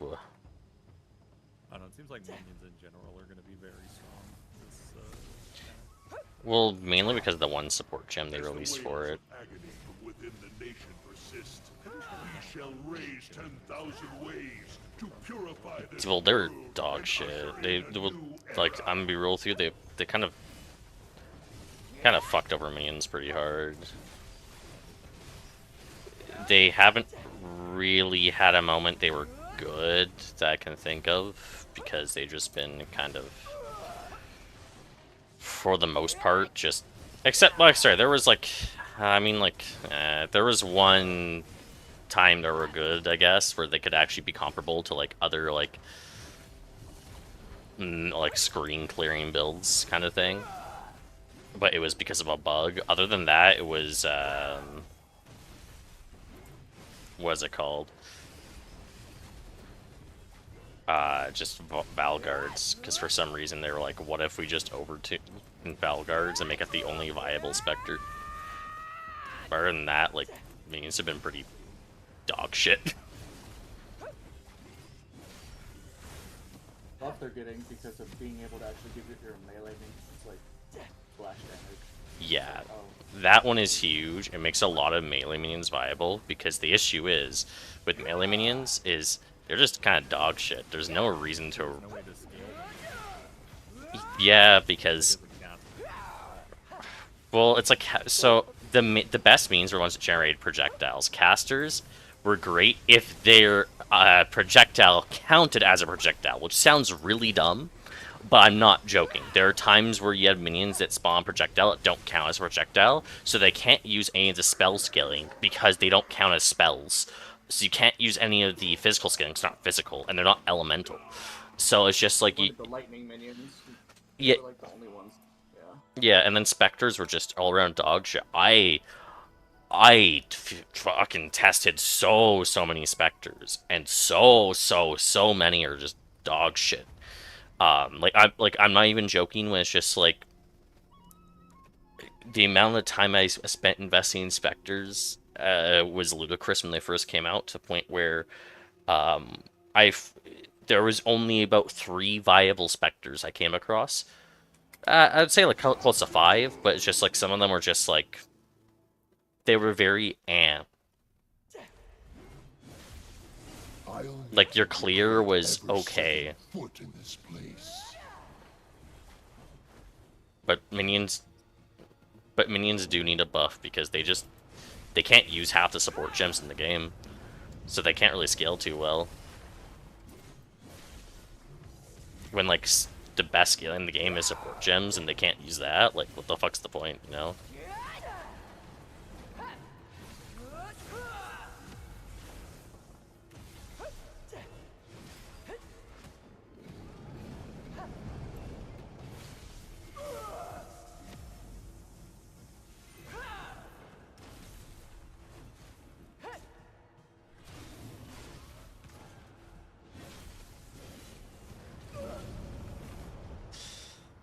Ugh. I don't know, it seems like minions in general are going to be very strong. Well, mainly because of the one support gem they As the released waves for it. of agony from within the nation persist, we shall raise 10,000 waves to purify this Well, they're world dog and shit. usher They in a will, new like, era. I'm gonna be real with you, they kind of fucked over minions pretty hard. They haven't really had a moment they were good that I can think of, because they've just been kind of, for the most part, just, except, like, sorry, there was like, there was one time they were good, I guess, where they could actually be comparable to like other like screen clearing builds kind of thing, but it was because of a bug. Other than that, it was what's it called, just Valguards, because for some reason they were like, what if we just overtune Valguards and make it the only viable Spectre? Other than that, like, minions have been pretty dog shit. Buff they're getting because of being able to actually give it your melee means like splash damage. Yeah, Oh, that one is huge. It makes a lot of melee minions viable because the issue is with melee minions is they're just kind of dog shit. There's no reason to. No way to scale them. Yeah, because well, it's like so the best means were ones that generated projectiles. Casters were great if their projectile counted as a projectile, which sounds really dumb. But I'm not joking. There are times where you have minions that spawn projectile that don't count as a projectile, so they can't use any of the spell scaling because they don't count as spells. So you can't use any of the physical scaling. It's not physical, and they're not elemental. So it's just like you. the lightning minions. Yeah. They're like the only ones. Yeah. Yeah, and then specters were just all around dog shit. I fucking tested so many specters, and so many are just dog shit. I'm not even joking when it's just like the amount of time I spent investing in specters was ludicrous when they first came out, to the point where there was only about 3 viable specters I came across. I'd say like close to 5, but it's just like some of them were just like they were very like your clear was okay. Foot in this place. But minions do need a buff because they can't use half the support gems in the game, so they can't really scale too well. When like the best skill in the game is support gems and they can't use that, like what the fuck's the point, you know?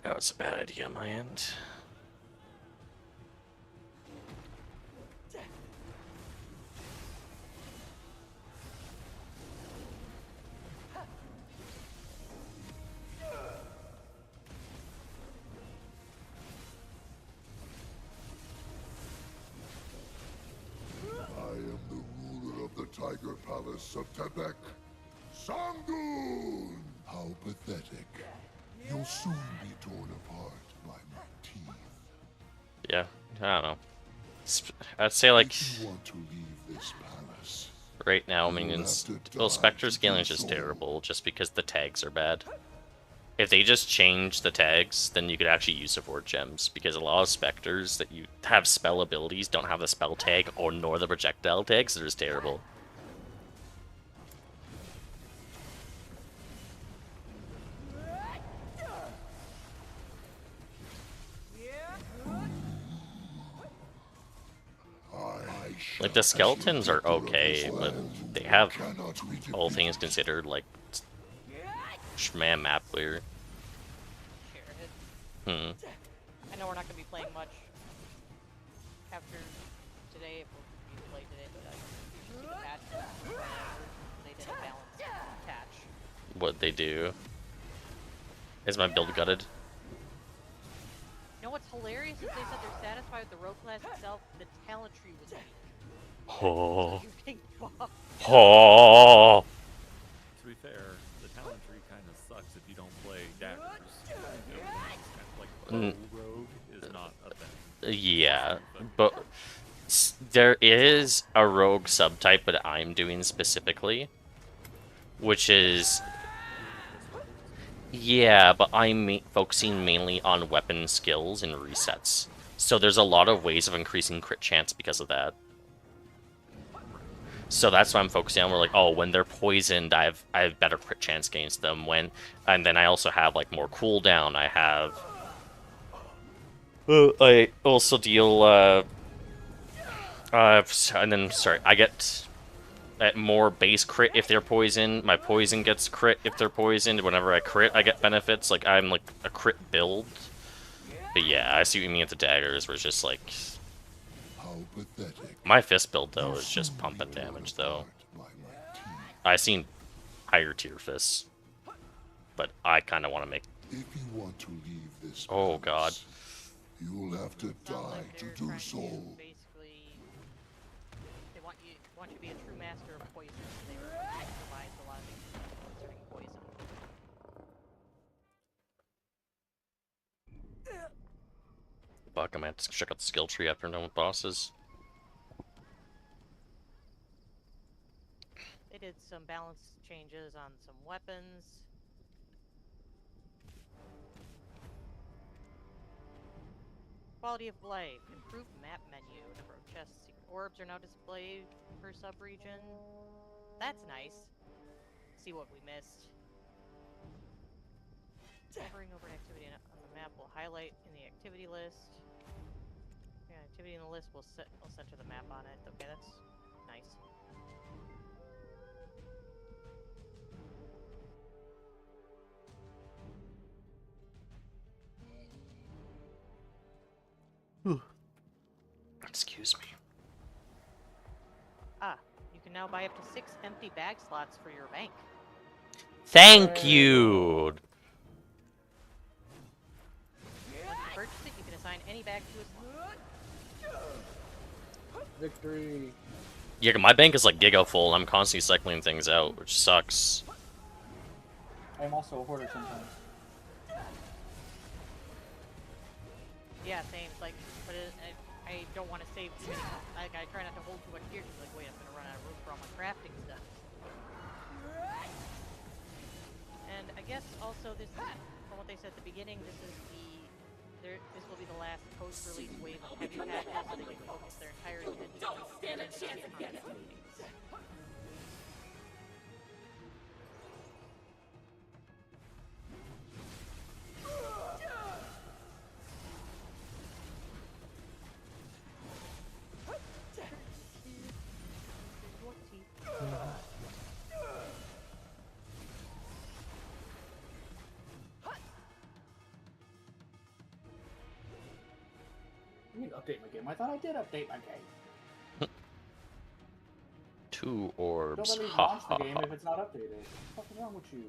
That was a bad idea on my end. I am the ruler of the Tiger Palace of Tebek. Sangun! How pathetic. You'll soon be torn apart by my teeth. Yeah, I don't know. I'd say like If you want to leave this palace, right now you'll minions. have to Well, die Spectre to scaling do is just so. terrible, just because the tags are bad. If they just change the tags, then you could actually use support gems, because a lot of Spectres that you have spell abilities don't have the spell tag or nor the projectile tags, so they're just terrible. Like the skeletons are okay, but they have all things considered like schmam map clear. Hmm. I know we're not going to be playing much after today, if we play today, but I usually take a patch. They did a balance patch. What they do? Is my build gutted? You know what's hilarious is they said they're satisfied with the rogue class itself. The talent tree was weak. Oh. You being buffed. Oh. To be fair, the talent tree kind of sucks if you don't play daggers. Like rogue is not a thing. Yeah, but there is a rogue subtype that I'm doing specifically, which is yeah, but I'm focusing mainly on weapon skills and resets. So there's a lot of ways of increasing crit chance because of that. So that's what I'm focusing on. We're like, oh, when they're poisoned, I have better crit chance against them. And then I also have like more cooldown. I have. I also deal. And then sorry, I get more base crit if they're poisoned. My poison gets crit if they're poisoned. Whenever I crit, I get benefits. Like I'm like a crit build. But yeah, I see what you mean with the daggers. Where it's just like. How pathetic. My fist build though is just pumping damage though. I seen higher tier fists, but I kind of want to make. If you want to leave this Oh God. place, you'll have to Sounds die like to they're do trying so. to basically, they want you to be a true master of poison. They provide a lot of things concerning poison. Fuck, I'm gonna have to check out the skill tree after I'm done with bosses. They did some balance changes on some weapons. Quality of life, improved map menu, number of chests, secret orbs are now displayed per sub-region. That's nice. See what we missed. Hovering over an activity on the map will highlight in the activity list. Yeah, activity in the list will center the map on it. Okay, that's nice. Excuse me. Ah, you can now buy up to 6 empty bag slots for your bank. Thank you. Once you purchase it, you can assign any bag to a slot. Victory. Yeah, my bank is like giga full, and I'm constantly cycling things out, which sucks. I'm also a hoarder sometimes. Yeah, same. Like, but I don't want to save too many. Like, I try not to hold too much gear. 'Cause like, wait, I'm gonna run out of room for all my crafting stuff. And I guess also this, from what they said at the beginning, this is this will be the last post-release wave of heavy patches, so they can focus their entire attention on the I need to update my game. I thought I did update my game. 2 orbs. Don't let me Ha launch the ha game ha. if it's not updated. What's wrong with you?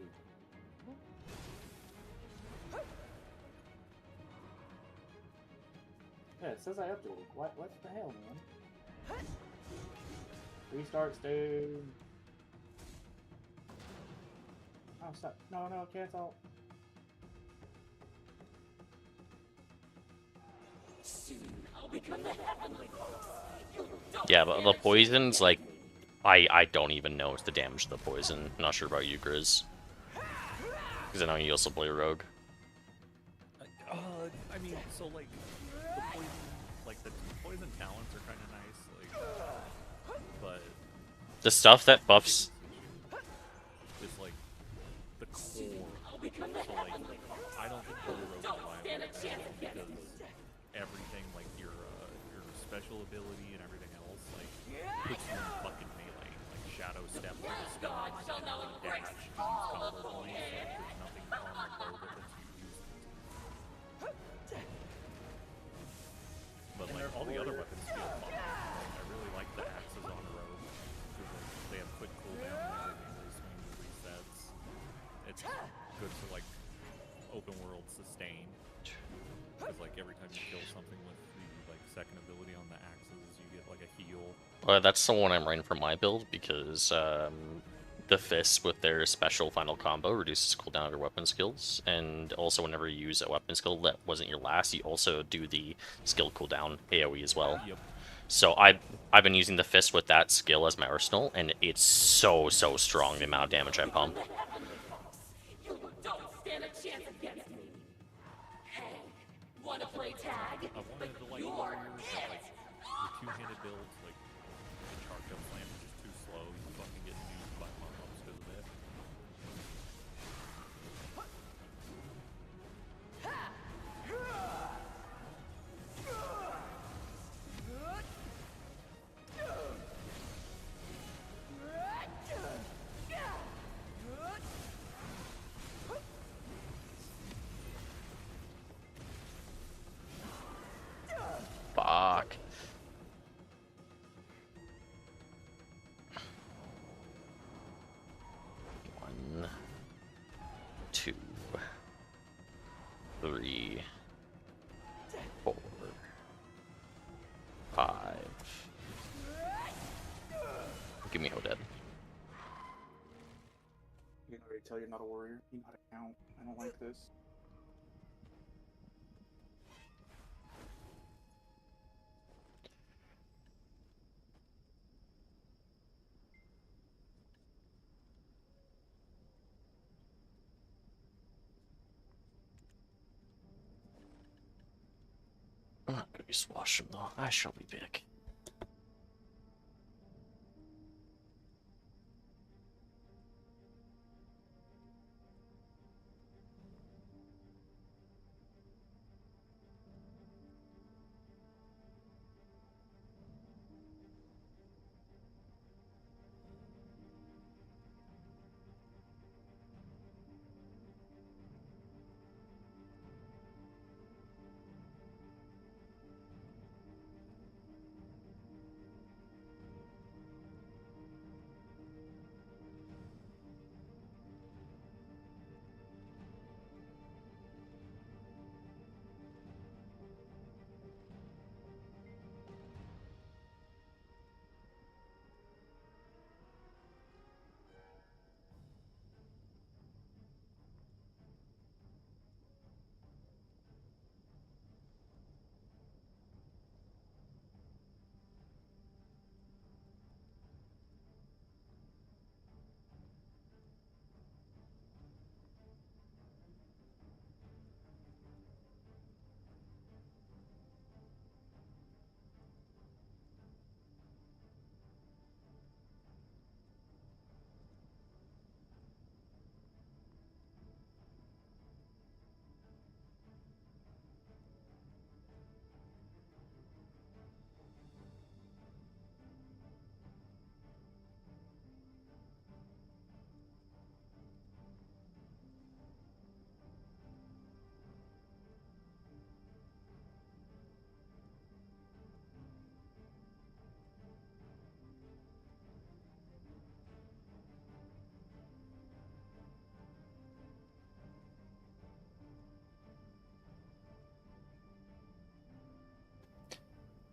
Yeah, it says I updated. What the hell, man? Restarts, dude. Oh, stop. No, cancel. Yeah, but the poisons, like, I don't even know the damage of the poison. I'm not sure about you, Grizz. Because I know you also play Rogue. I mean, so like the poison talents are kind of nice, like, but The stuff that buffs... is like the core. So like, I don't think Holy Rogue is viable because everything, like your special ability and everything else, like puts you in fucking melee, like Shadow Step for the stun, and like dash to use combo points. Like, there's nothing on the bow that lets you use it. But like all the other weapons feel fun. Like, I really like the axes on Rogue because like, they have quick cooldown and everything. They swing the resets. It's good for like open world sustain. Because like every time you kill something with the like second ability on the axes, you get like a heal. That's the one I'm running for my build, because the fists with their special final combo reduces cooldown of your weapon skills, and also whenever you use a weapon skill that wasn't your last, you also do the skill cooldown AoE as well. Yep. So I've been using the fist with that skill as my arsenal, and it's so strong the amount of damage I pump. Wanna play tag? I wanted to like warriors, but like the two-handed builds, like the charge up slam is just too slow. You fucking get nuked by pop-ups because of it. 3, 4, 5. Give me Hoded. You can already tell you're not a warrior. You know how to count. I don't like this. I'm not gonna use washroom though. I shall be back.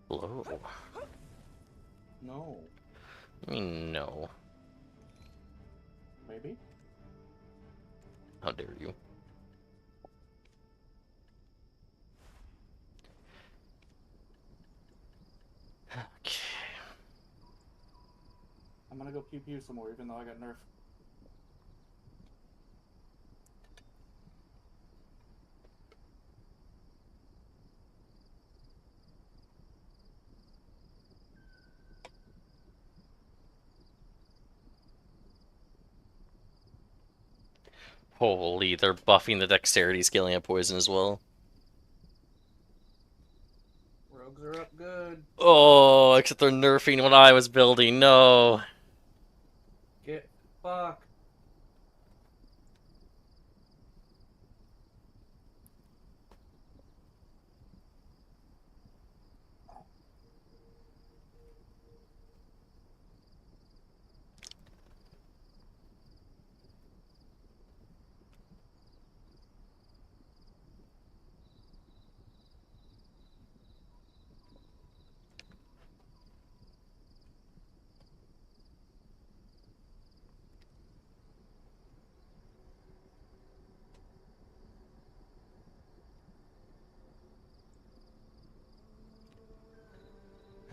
Hello. No. I mean, no. Maybe? How dare you? Okay. I'm gonna go pew pew some more, even though I got nerfed. Holy, they're buffing the dexterity scaling at poison as well. Rogues are up good. Oh, except they're nerfing what I was building. No. Get fucked.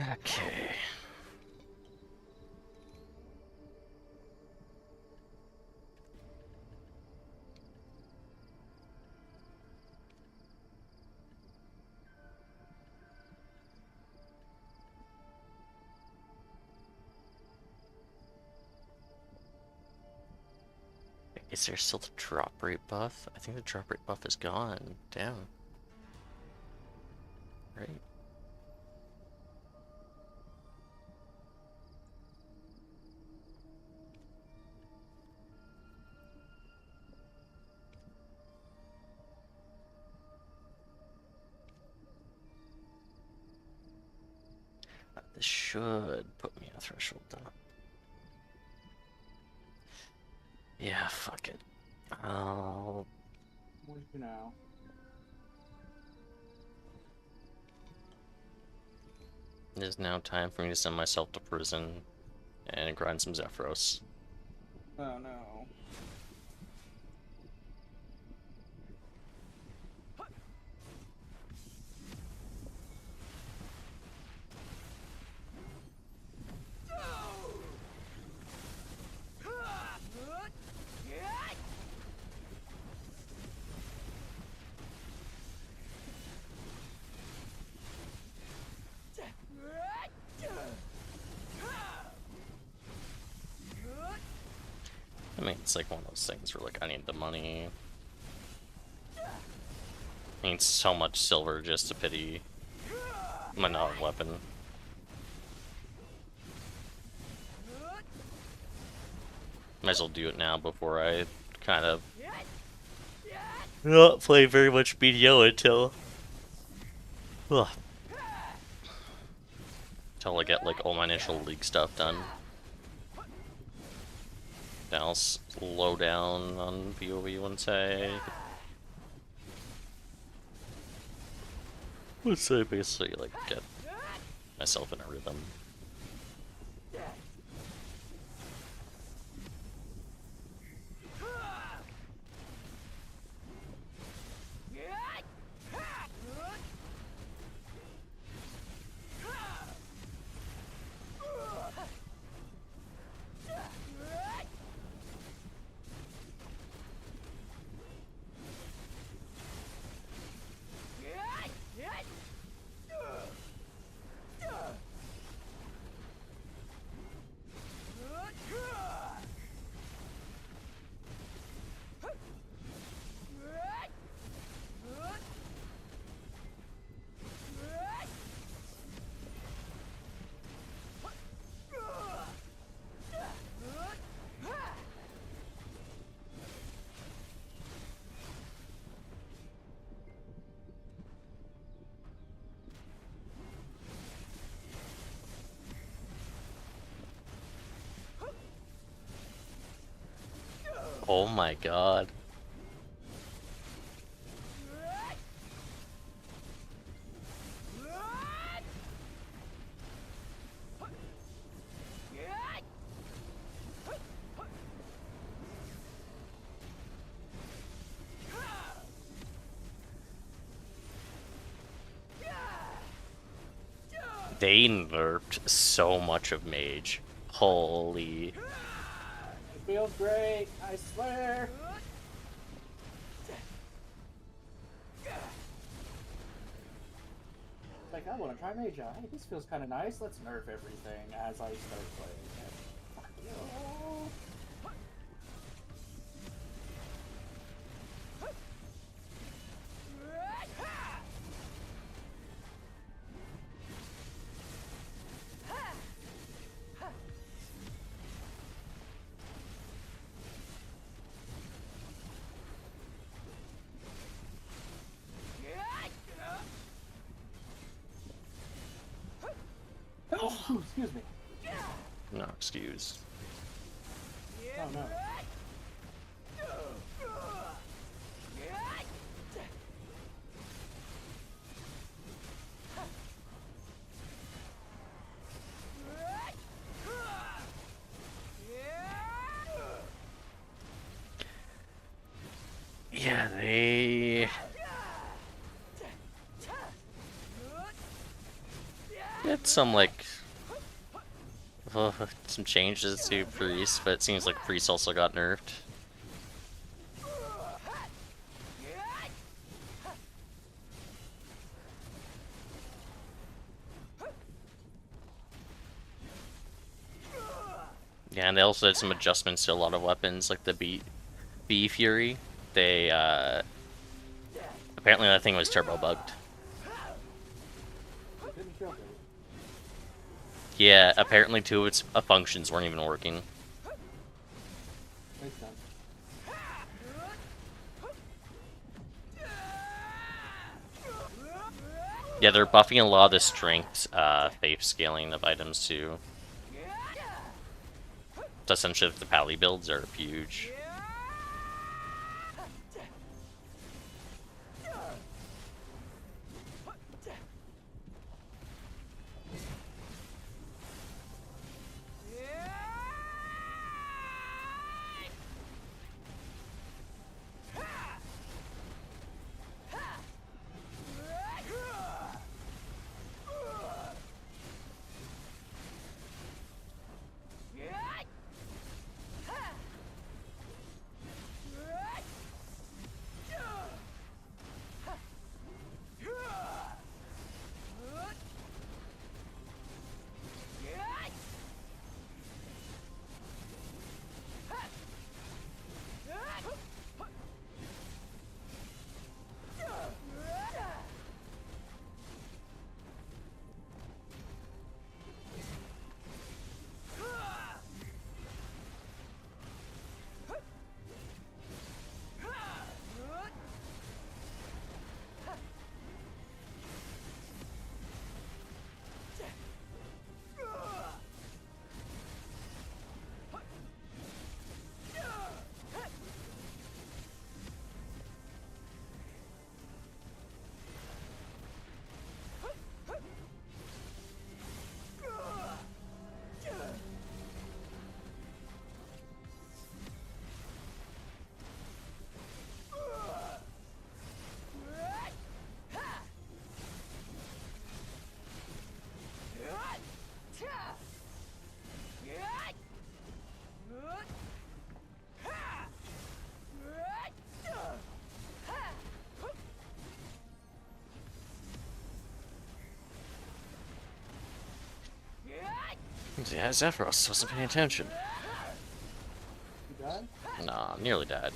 Okay. Is there still the drop rate buff? I think the drop rate buff is gone. Damn. Right? This should put me a threshold down. Yeah, fuck it. I'll... What do you now? It is now time for me to send myself to prison and grind some Zephyros. Oh no. I mean, it's like one of those things where, like, I need the money. I need so much silver just to pity my non-weapon. Might as well do it now before I kind of not play very much BDO until I get like all my initial league stuff done. Then I'll slow down on POE once I basically like get myself in a rhythm. Oh my god. They nerfed so much of Mage. Holy. It feels great, I swear. Like, I want to try Mage out. Hey, this feels kind of nice. Let's nerf everything as I start playing. Fuck you. Oh, excuse me. No excuse. Oh no. Yeah, they did some like some changes to Priest, but it seems like Priest also got nerfed. Yeah, and they also did some adjustments to a lot of weapons, like the B Fury. They apparently that thing was turbo bugged. Didn't feel good. Yeah, apparently two of its functions weren't even working. Makes sense. Yeah, they're buffing a lot of the strength, faith scaling of items too. So essentially, the pally builds are huge. Yeah, Zephyros wasn't paying attention. You died? Nah, nearly died.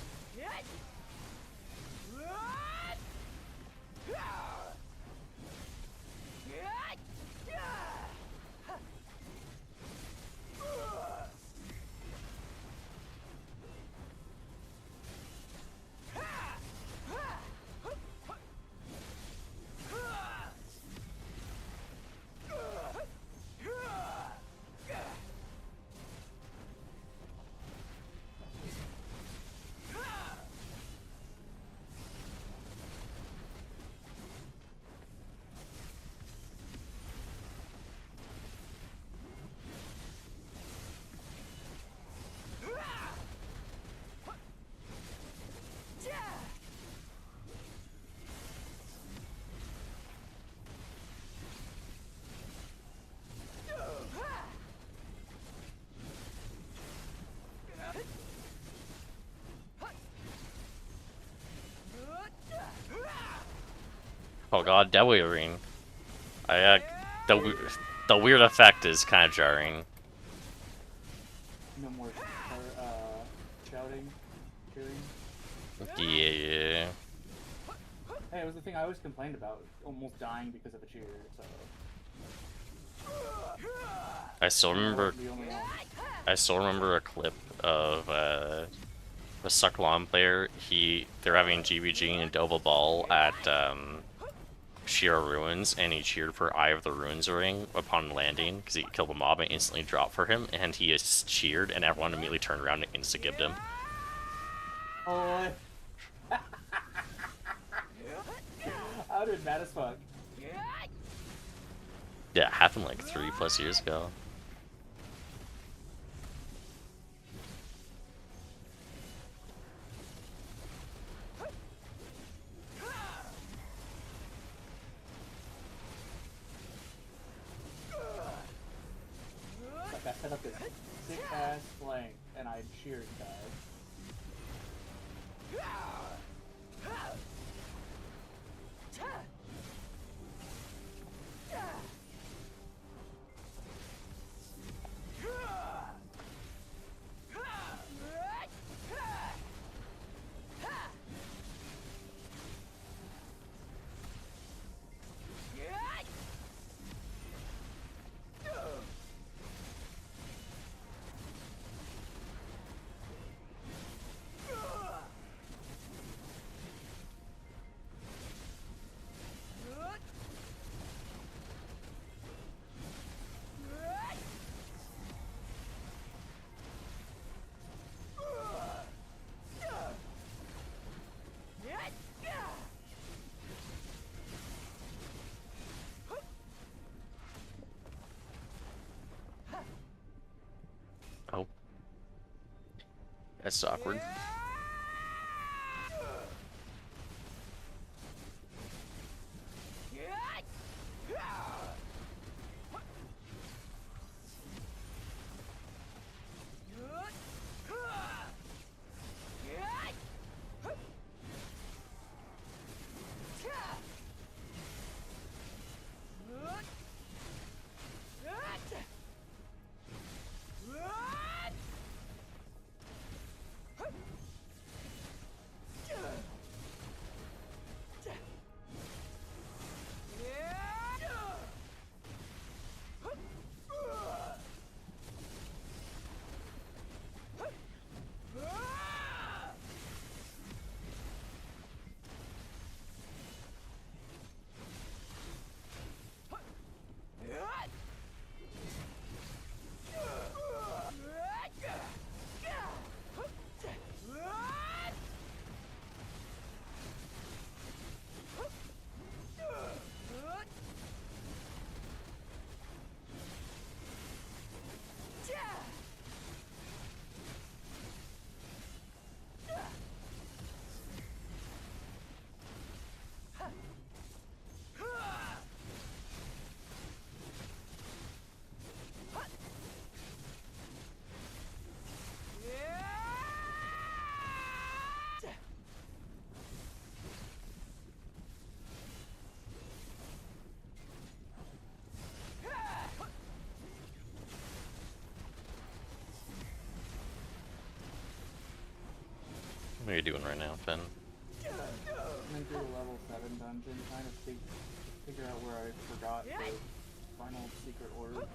Oh god, Dewy Ring. The weird effect is kind of jarring. No more shouting, cheering. Yeah. Hey, it was the thing I always complained about, almost dying because of a cheer, so... I still remember. The only one. I still remember a clip of the Sucklon player. They're having GBG and double ball at Shira Ruins, and he cheered for Eye of the Ruins ring upon landing because he killed the mob and instantly dropped for him. And he just cheered, and everyone immediately turned around and insta-gibbed him. Oh. I would have been mad as fuck. Yeah, it happened like 3+ years ago. Like, I set up this sick-ass flank, and I cheered and died. Oh. That's awkward. What are you doing right now, Finn? I went through the level 7 dungeon, trying to figure out where I forgot the final secret order.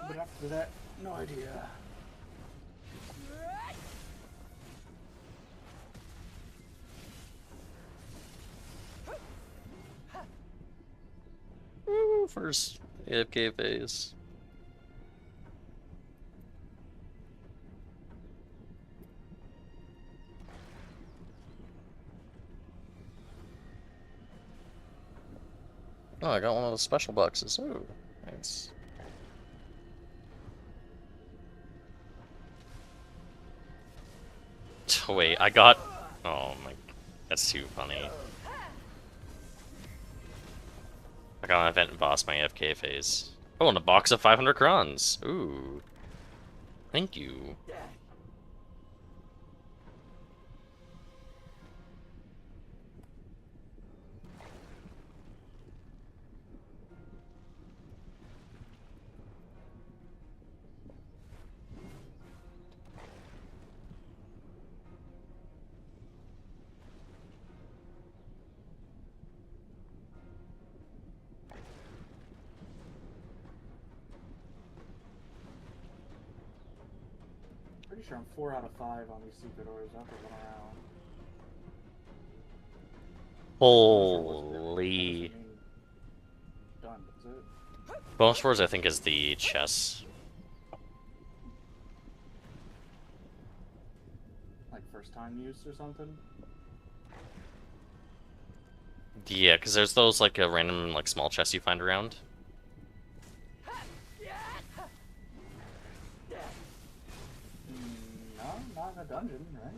But after that, no idea. Woo, first AFK phase. Oh, I got one of the special boxes. Oh, nice. Wait, I got... Oh my... That's too funny. I got an event and boss my AFK phase. Oh, and a box of 500 crons. Ooh. Thank you. Pretty sure I'm 4 out of 5 on these secret orders after one round. Holy. Done, is it? Bonus Wars, I think, is the chess. Like first time use or something? Yeah, because there's those, like, a random, like, small chests you find around. No, not in a dungeon, right?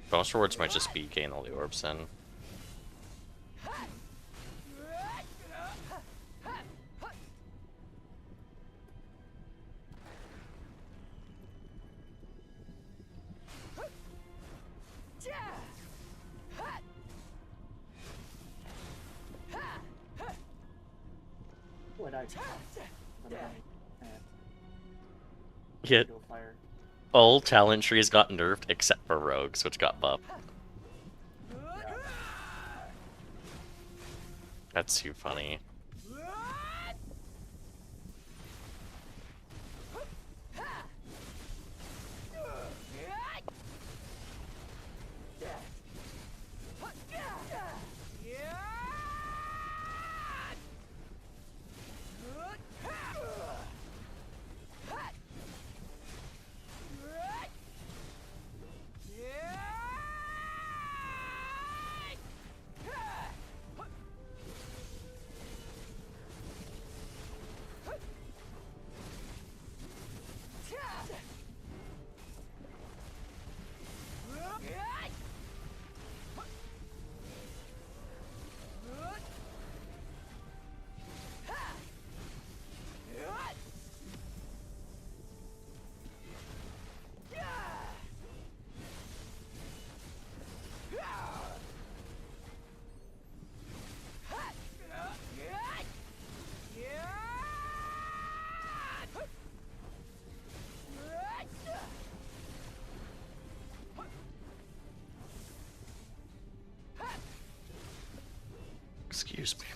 Bonus rewards might just be getting all the orbs then. What I Yeah. All talent trees got nerfed except for rogues, which got buffed. That's too funny. Excuse me.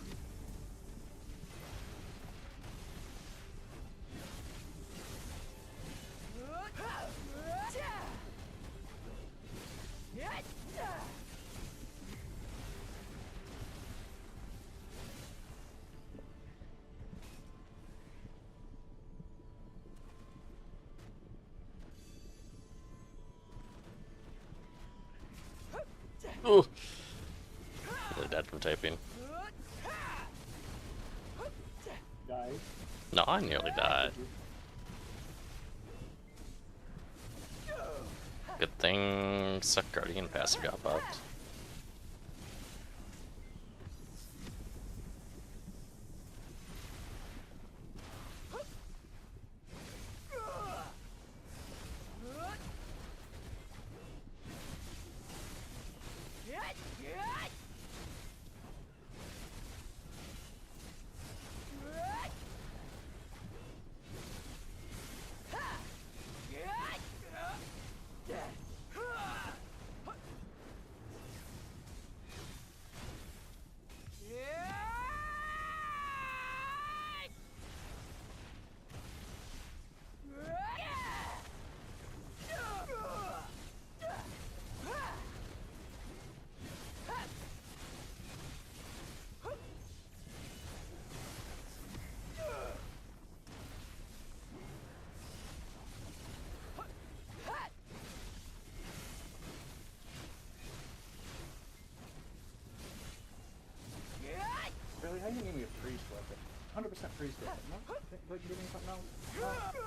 Ooh. Really dead from typing. Guys. No, I nearly died. Good thing Suck Guardian passive got popped. Really? How you give me a freeze weapon? 100% freeze weapon. No? Wait, you give me something else? No?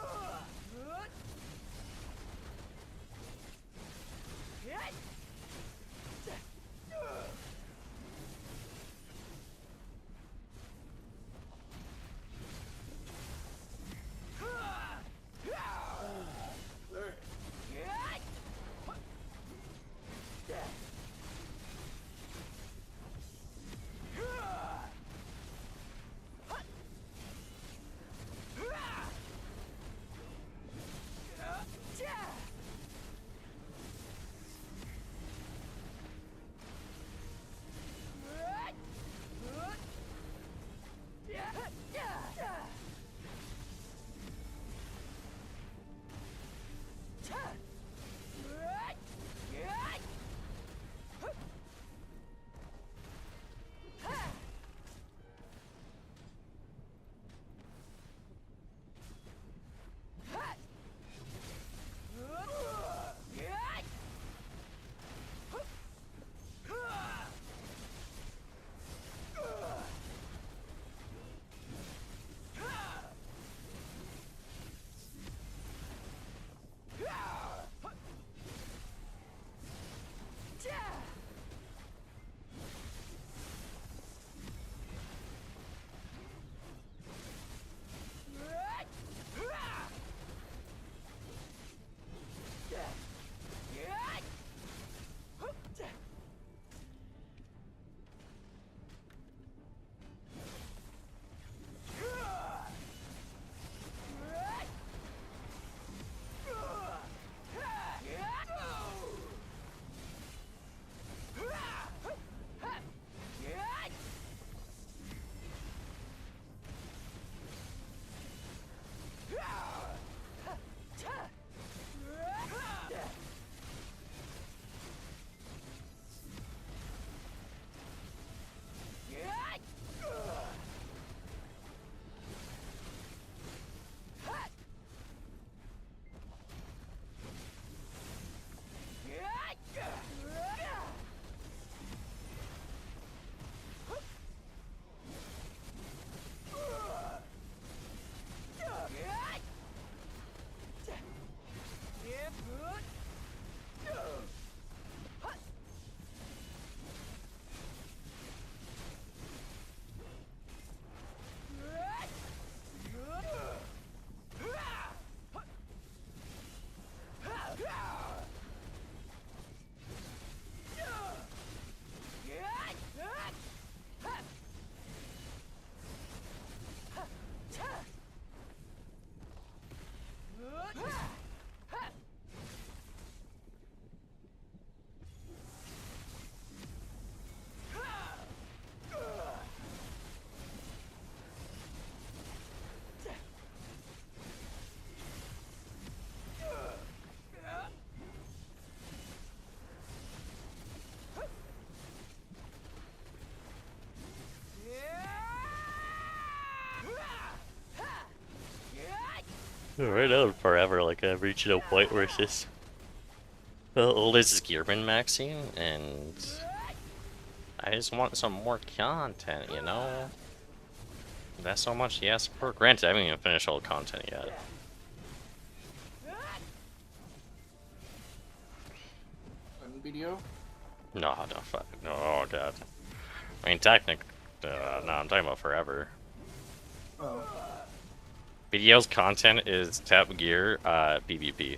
Right now, forever, like I've reached a point where it's just. Well, this is Gearman maxing, and I just want some more content, you know? That's so much he asked for. Granted, I haven't even finished all the content yet. Video? No, no, fuck. No, oh god. I mean, no, I'm talking about forever. Oh. BDO's content is Tap Gear, PvP.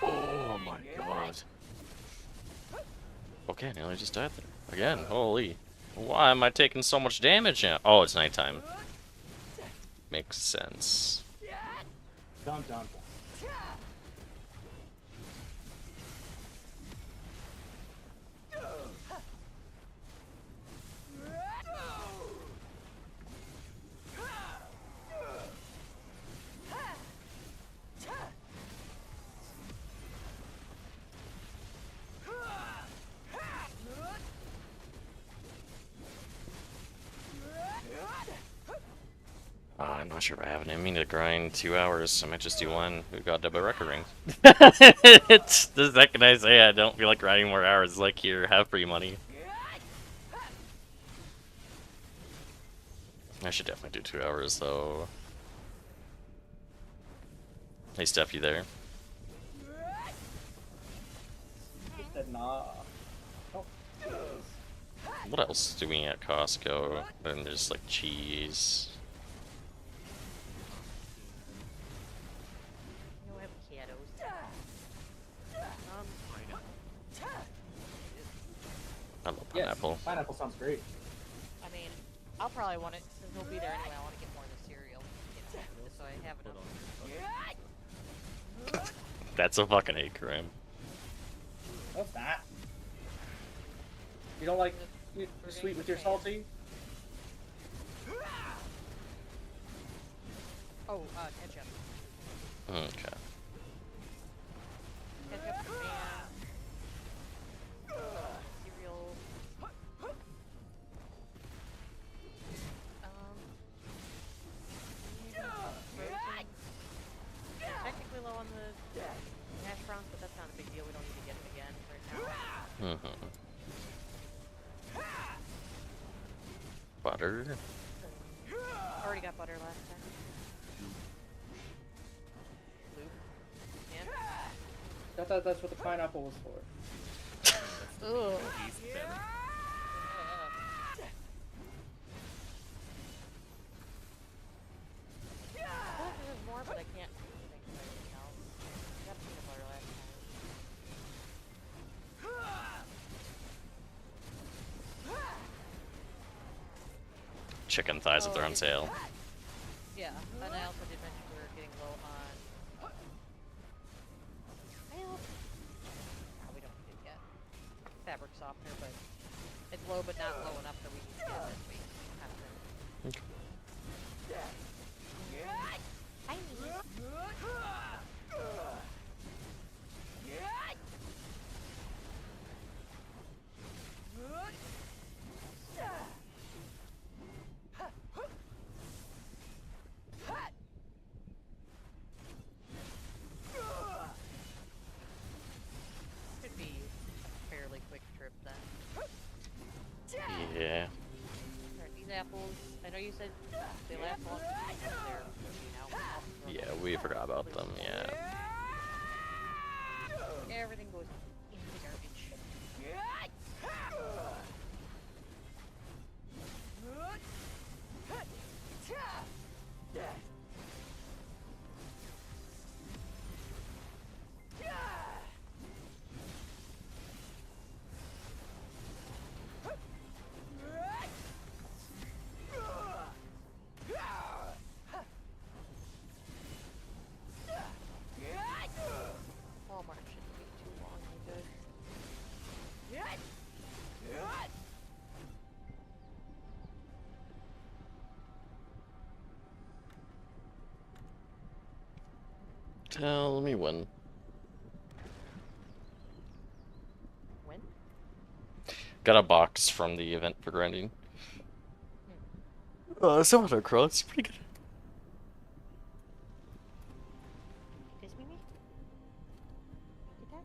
Oh my god. Okay, now I just died there. Again, holy. Why am I taking so much damage now? Oh, it's nighttime. Makes sense. Dun dun dun. I'm not sure if I have it in me to grind 2 hours. I might just do one. We've got double record ring. It's the second I say I don't feel like grinding more hours. Like, here, have free money. I should definitely do 2 hours though. Hey Steph, you there? Just said nah. Oh. What else do we at Costco? And there's like cheese. No avocados. I love Yes, pineapple. pineapple sounds great. I mean, I'll probably want it since he'll be there anyway. I want to get more of the cereal, you know, just so I have enough. That's a fucking hate crime. What's that? You don't like sweet with your salty? Oh, ketchup. Okay. Ketchup and cereal. Frozen. Technically low on the hash browns, but that's not a big deal. We don't need to get them again right now. Butter. Already got butter last time. Lube. Yeah. I thought that's what the pineapple was for. Ugh. There's more, but I can't think of anything else. I got peanut butter last time. Chicken thighs if they're on sale. Yeah, and I also did mention we were getting low on. Well, we don't need it yet. Fabric softener, but it's low, but not low enough that we need to get it this week. Kind of thing. Okay. I need. I know you said they last long. They're, Yeah, we forgot about them. Yeah. everything goes in the garbage. Walmart shouldn't be too long either. Tell me when. When? Got a box from the event for grinding. Similar Crow, it's pretty good. Kiss me? Get that?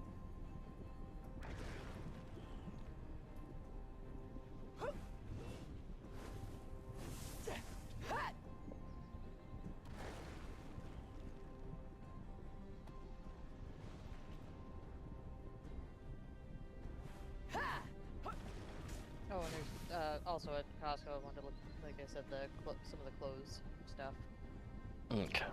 Oh, and there's also at Costco. I wanted to look, like I said, some of the clothes stuff. Okay.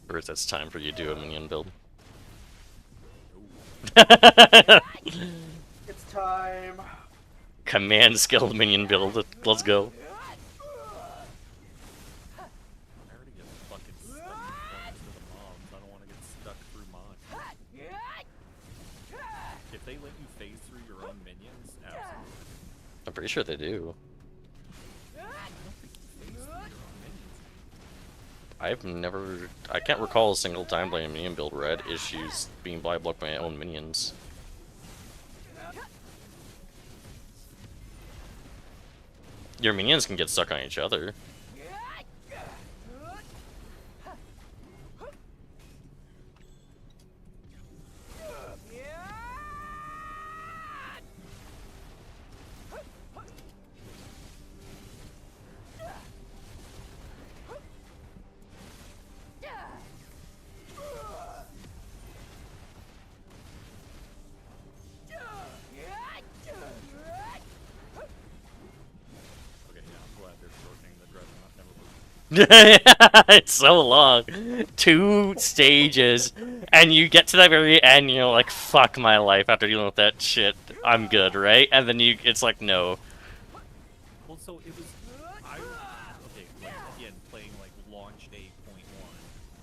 Or is it time for you to do a minion build? It's time. Command skill minion build. Let's go. I already get fucking stuck in corners to the mobs. I don't want to get stuck through mine. If they let you phase through your own minions, absolutely. I'm pretty sure they do. I've never... I can't recall a single time playing a minion build where I had issues being blind blocked by my own minions. Your minions can get stuck on each other. It's so long. 2 stages, and you get to the very end, and you're like, fuck my life after dealing with that shit. I'm good, right? And then it's like, no. Well, so it was. Okay, like, again, playing like launch day .1,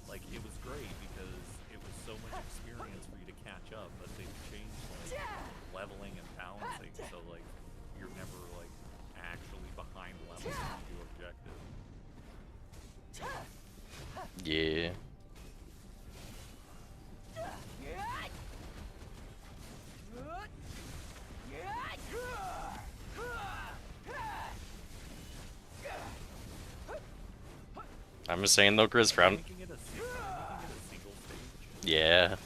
like it was great because it was so much experience for you to catch up. But they've changed like leveling and balancing, so like you're never like actually behind levels when you do objectives. Yeah. I'm just saying though, Grizz, from Making it a single stage. yeah.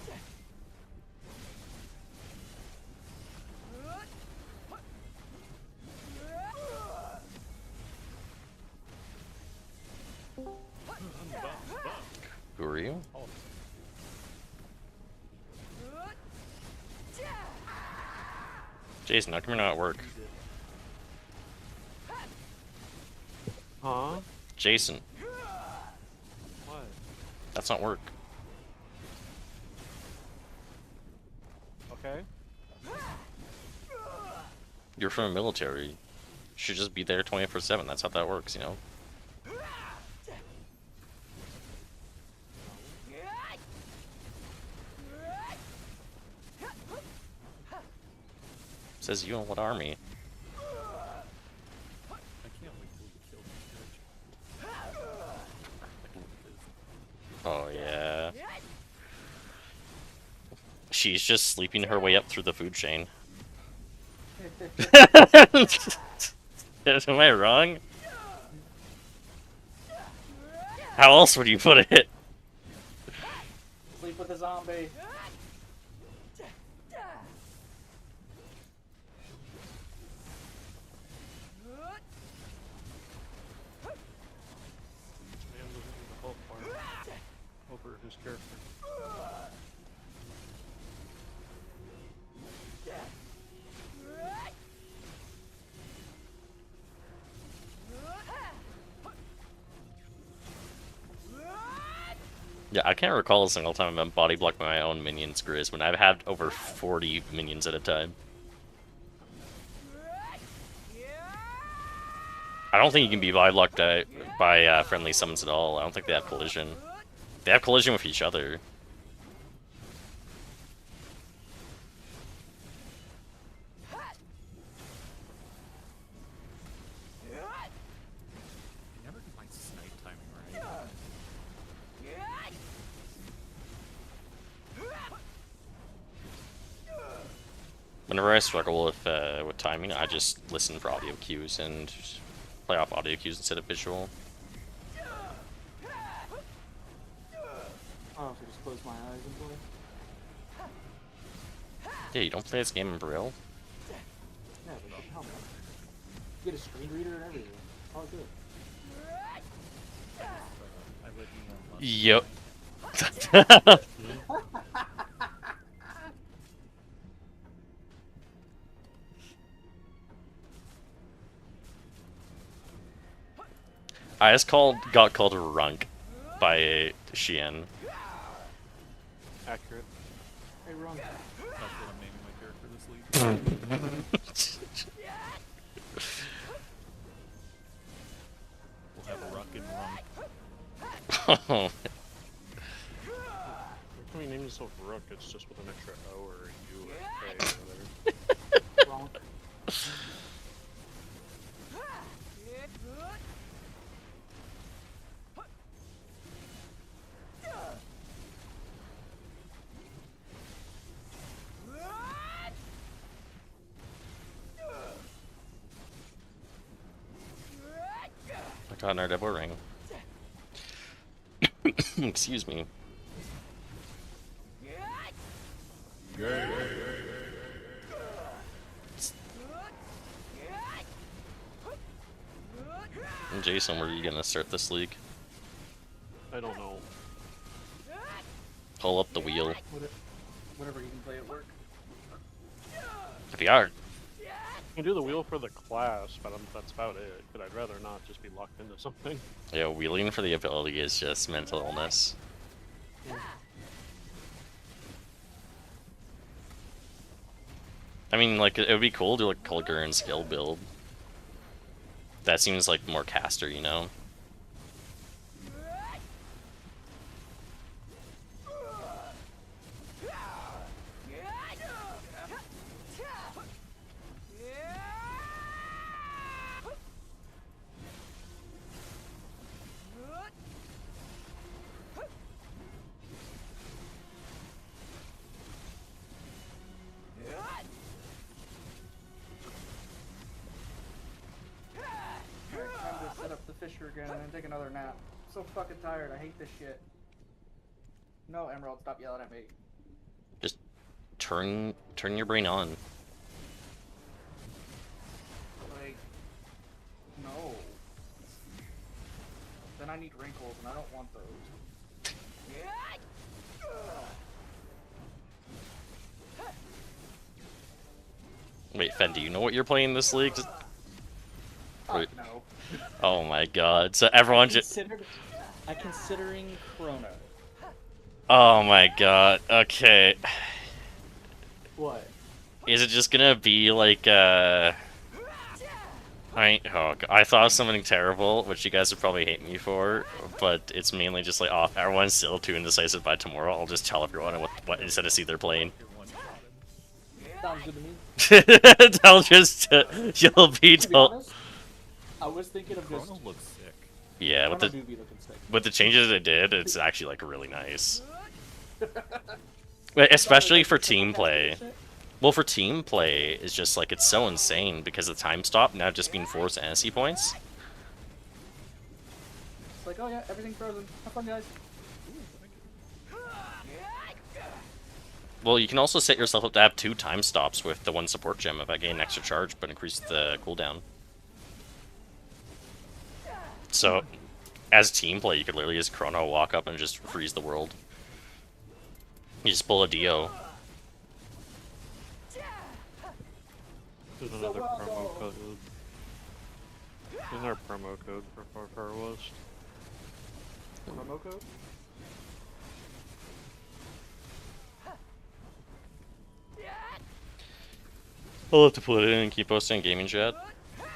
Who are you? Oh, Jason, how come you're not at work? Huh? Jason, What? that's not work. Okay. You're from the military. You should just be there 24/7. That's how that works, you know? Says you in what army? I can't wait till you kill this bitch. Oh, yeah. She's just sleeping her way up through the food chain. Am I wrong? How else would you put it? Sleep with a zombie. Man living in the Hulk farm over his character. Yeah, I can't recall a single time I've been body blocked by my own minions, Grizz, when I've had over 40 minions at a time. I don't think you can be body blocked by friendly summons at all. I don't think they have collision. They have collision with each other. You never get my snipe timing right. Whenever I struggle with timing, I just listen for audio cues and play off audio cues instead of visual. Oh, so just close my eyes and play? Yeah, you don't play this game in Braille? Yeah, but you can help me. You get a screen reader and everything. All good. I let you know. Yep. I just got called a runk by Shien. Accurate. Hey, wrong. That's what I'm naming my character this week. We'll have a ruck and runk. Every time you name yourself Rook, it's just with an extra O or a U or a K or whatever. Wrong. I got an Daredevil ring. Excuse me. And Jason, where are you gonna start this league? I don't know. Pull up the wheel. Whatever you can play at work. If you are. I can do the wheel for the class, but that's about it. But I'd rather not just be locked into something. Yeah, wheeling for the ability is just mental illness. I mean, like, it would be cool to like Kulgur and skill build. That seems like more caster, you know? Alright, time to set up the fisher again and then take another nap. I'm so fucking tired. I hate this shit. No, Emerald, stop yelling at me. Just turn your brain on. Like, no. Then I need wrinkles, and I don't want those. Wait, Fen, do you know what you're playing in this league? Wait. No. Oh my god. So everyone just... I'm considering Chrono. Oh my god. Okay. What? Is it just gonna be like, I thought of something terrible, which you guys would probably hate me for, but it's mainly just like, oh, everyone's still too indecisive by tomorrow, I'll just tell everyone what Infinity they're playing. Sounds good to me. They'll just, you'll be To be told. honest, I was thinking of just... Chrono looks sick. Yeah, Chrono do be looking sick. with the changes it did, it's actually like really nice. Especially for team play. Well, for team play, it's just like, it's so insane because the time stop now just being 4 sanity points. It's like, oh yeah, everything's frozen. Have fun, guys. Well, you can also set yourself up to have 2 time stops with the 1 support gem if I gain extra charge, but increase the cooldown. So, as team play, you could literally just Chrono walk up and just freeze the world. You just pull a Dio. There's another promo code. Isn't there a promo code for Far West? Promo code? I'll have to put it in and keep posting gaming chat. I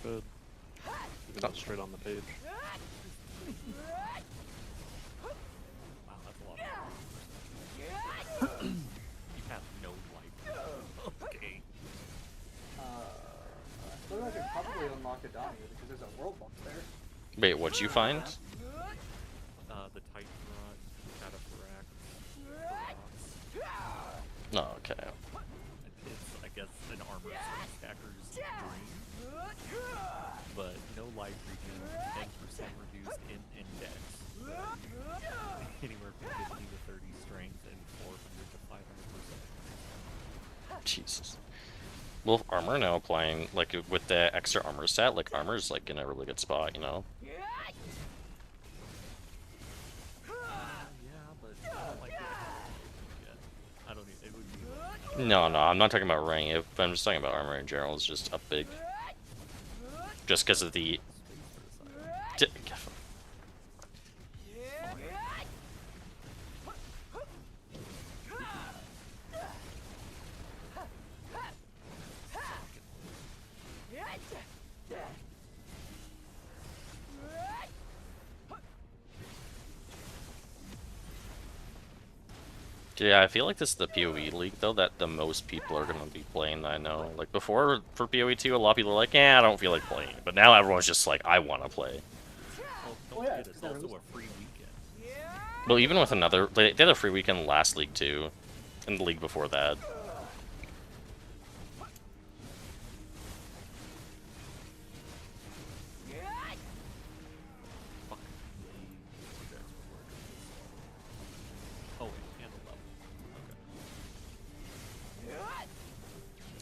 could. You can go straight on the page. Wow, that's a lot of You have no life. Okay. I feel like I could probably unlock a Donnie because there's a world box there. Wait, what'd you find? The Titan Rod, Cataphract, Oh, okay. It's, I guess, an armor stacker's dream. But no life regen, 10% reduced in index. Anywhere from 50 to 30 strength and 400 to 500%. Jesus. Well, armor now applying, like, with the extra armor stat, like, armor's, like, in a really good spot, you know? No, I'm not talking about rank. I'm just talking about armor in general. It's just up big. Just because of the... Yeah, I feel like this is the POE league, though, that the most people are going to be playing that I know. Like, before, for POE2, a lot of people were like, yeah, I don't feel like playing. But now everyone's just like, I want to play. Well, don't forget, it's also a free weekend. Well, even with another... They had a free weekend last league, too. And the league before that.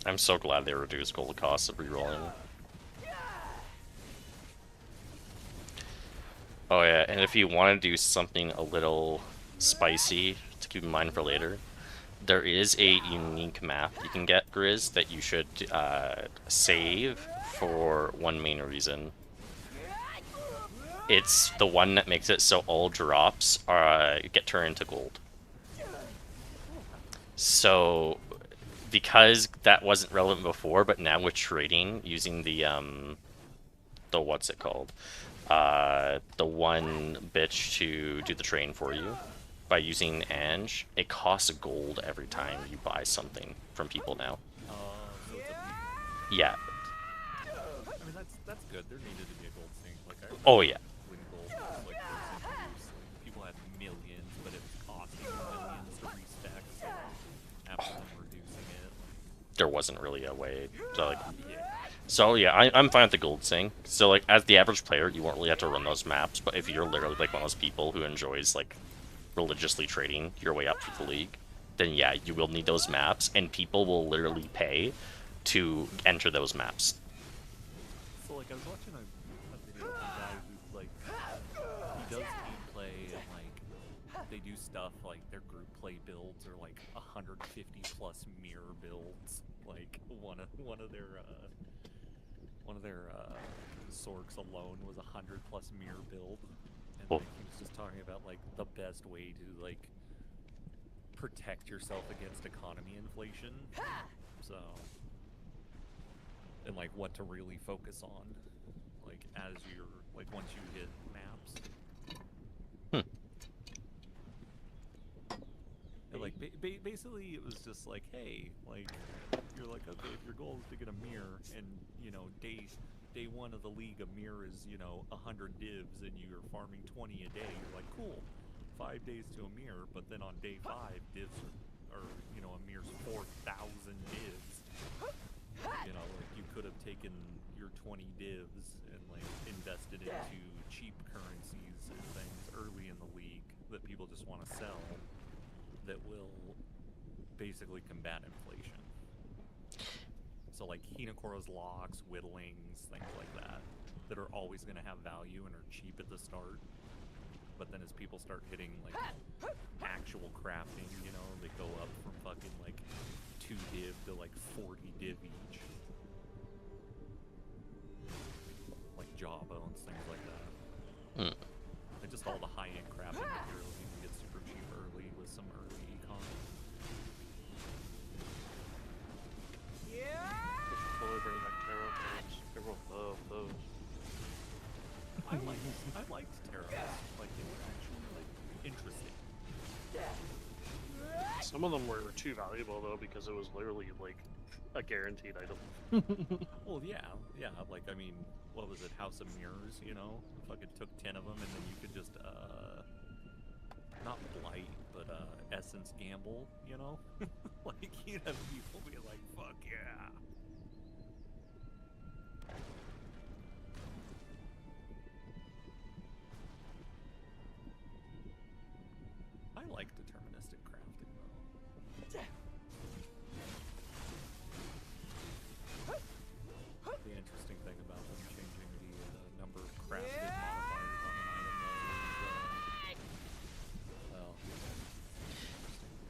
I'm so glad they reduced gold costs of rerolling. Oh yeah, and if you want to do something a little spicy to keep in mind for later, there is a unique map you can get, Grizz, that you should save for one main reason. It's the one that makes it so all drops get turned into gold. So, because that wasn't relevant before, but now with trading, using the what's it called? The one bitch to do the train for you, by using Ange, it costs gold every time you buy something from people now. So it's Yeah. I mean, that's good. There needed to be a gold sync. Like, Oh, yeah. when gold was, like, first introduced, like, people had millions, but it was costing millions to respec, so after them reducing it, There wasn't really a way to, like... yeah. So, yeah, I'm fine with the gold sync. So, like, as the average player, you won't really have to run those maps, but if you're literally, like, one of those people who enjoys, like, religiously trading your way up through the league, then yeah, you will need those maps, and people will literally pay to enter those maps. So, like, I was watching a video of a guy who's, like, he does team play, and, like, they do stuff, like, their group play builds are, like, 150+ mirror builds. Like, one of their Sorks alone was 100+ mirror build. And, like, he was just talking about, like, the best way to, like, protect yourself against economy inflation. So... and, like, what to really focus on, like, as you're, like, once you hit maps. And, like, basically it was just like, hey, like, you're like, okay, if your goal is to get a mirror, and, you know, day 1 of the league, a mirror is, you know, 100 divs, and you're farming 20 a day, you're like, cool, 5 days to a mirror, but then on day 5, divs are you know, a mirror's 4,000 divs. You know, like, you could have taken your 20 divs and, like, invested into cheap currencies and things early in the league that people just want to sell that will basically combat inflation. So, like, Hinakora's locks, whittlings, things like that are always going to have value and are cheap at the start. But then as people start hitting, like, actual crafting, you know, they go up from fucking, like, 2 div to, like, 40 div each. Like jawbones, things like that. And just all the high-end crafting materials you can get super cheap early with some early econ. Totally bring back tarot cards. Everyone love those. I liked tarot. Like, they were actually, like, interesting. Some of them were too valuable though, because it was literally like a guaranteed item. Well, yeah. Like, I mean, what was it? House of Mirrors, you know? Fucking took 10 of them, and then you could just, not blight, but, essence gamble, you know? Like, you'd have people be like, fuck yeah. I like deterministic crafting, though. The interesting thing about them changing the number of crafted modifiers on an item, though, is, well,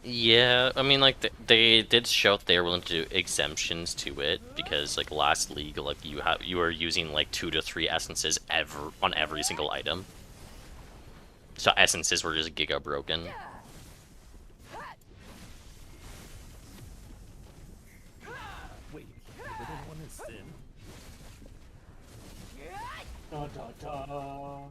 Yeah, I mean, like, they did show that they were willing to do exemptions to it, because, like, last league, like, you were using, like, 2 to 3 essences on every single item. So essences were just giga broken. wait, the hidden one is sin? Da da da.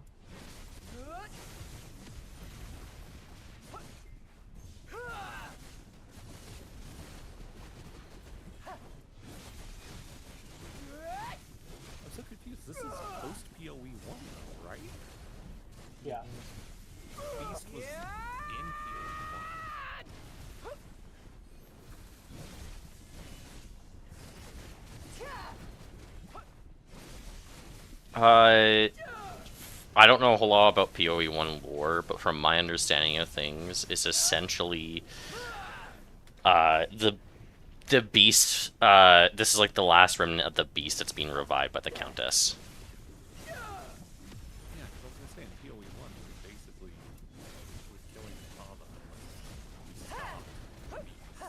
I'm so confused. This is post POE 1, though, right? Yeah. Beast was in POE 1. I don't know a whole lot about POE1 lore, but from my understanding of things, it's essentially the beast. This is like the last remnant of the beast that's being revived by the Countess. Yeah, because I was gonna say in POE 1, we basically was killing Tava. We stopped beasts.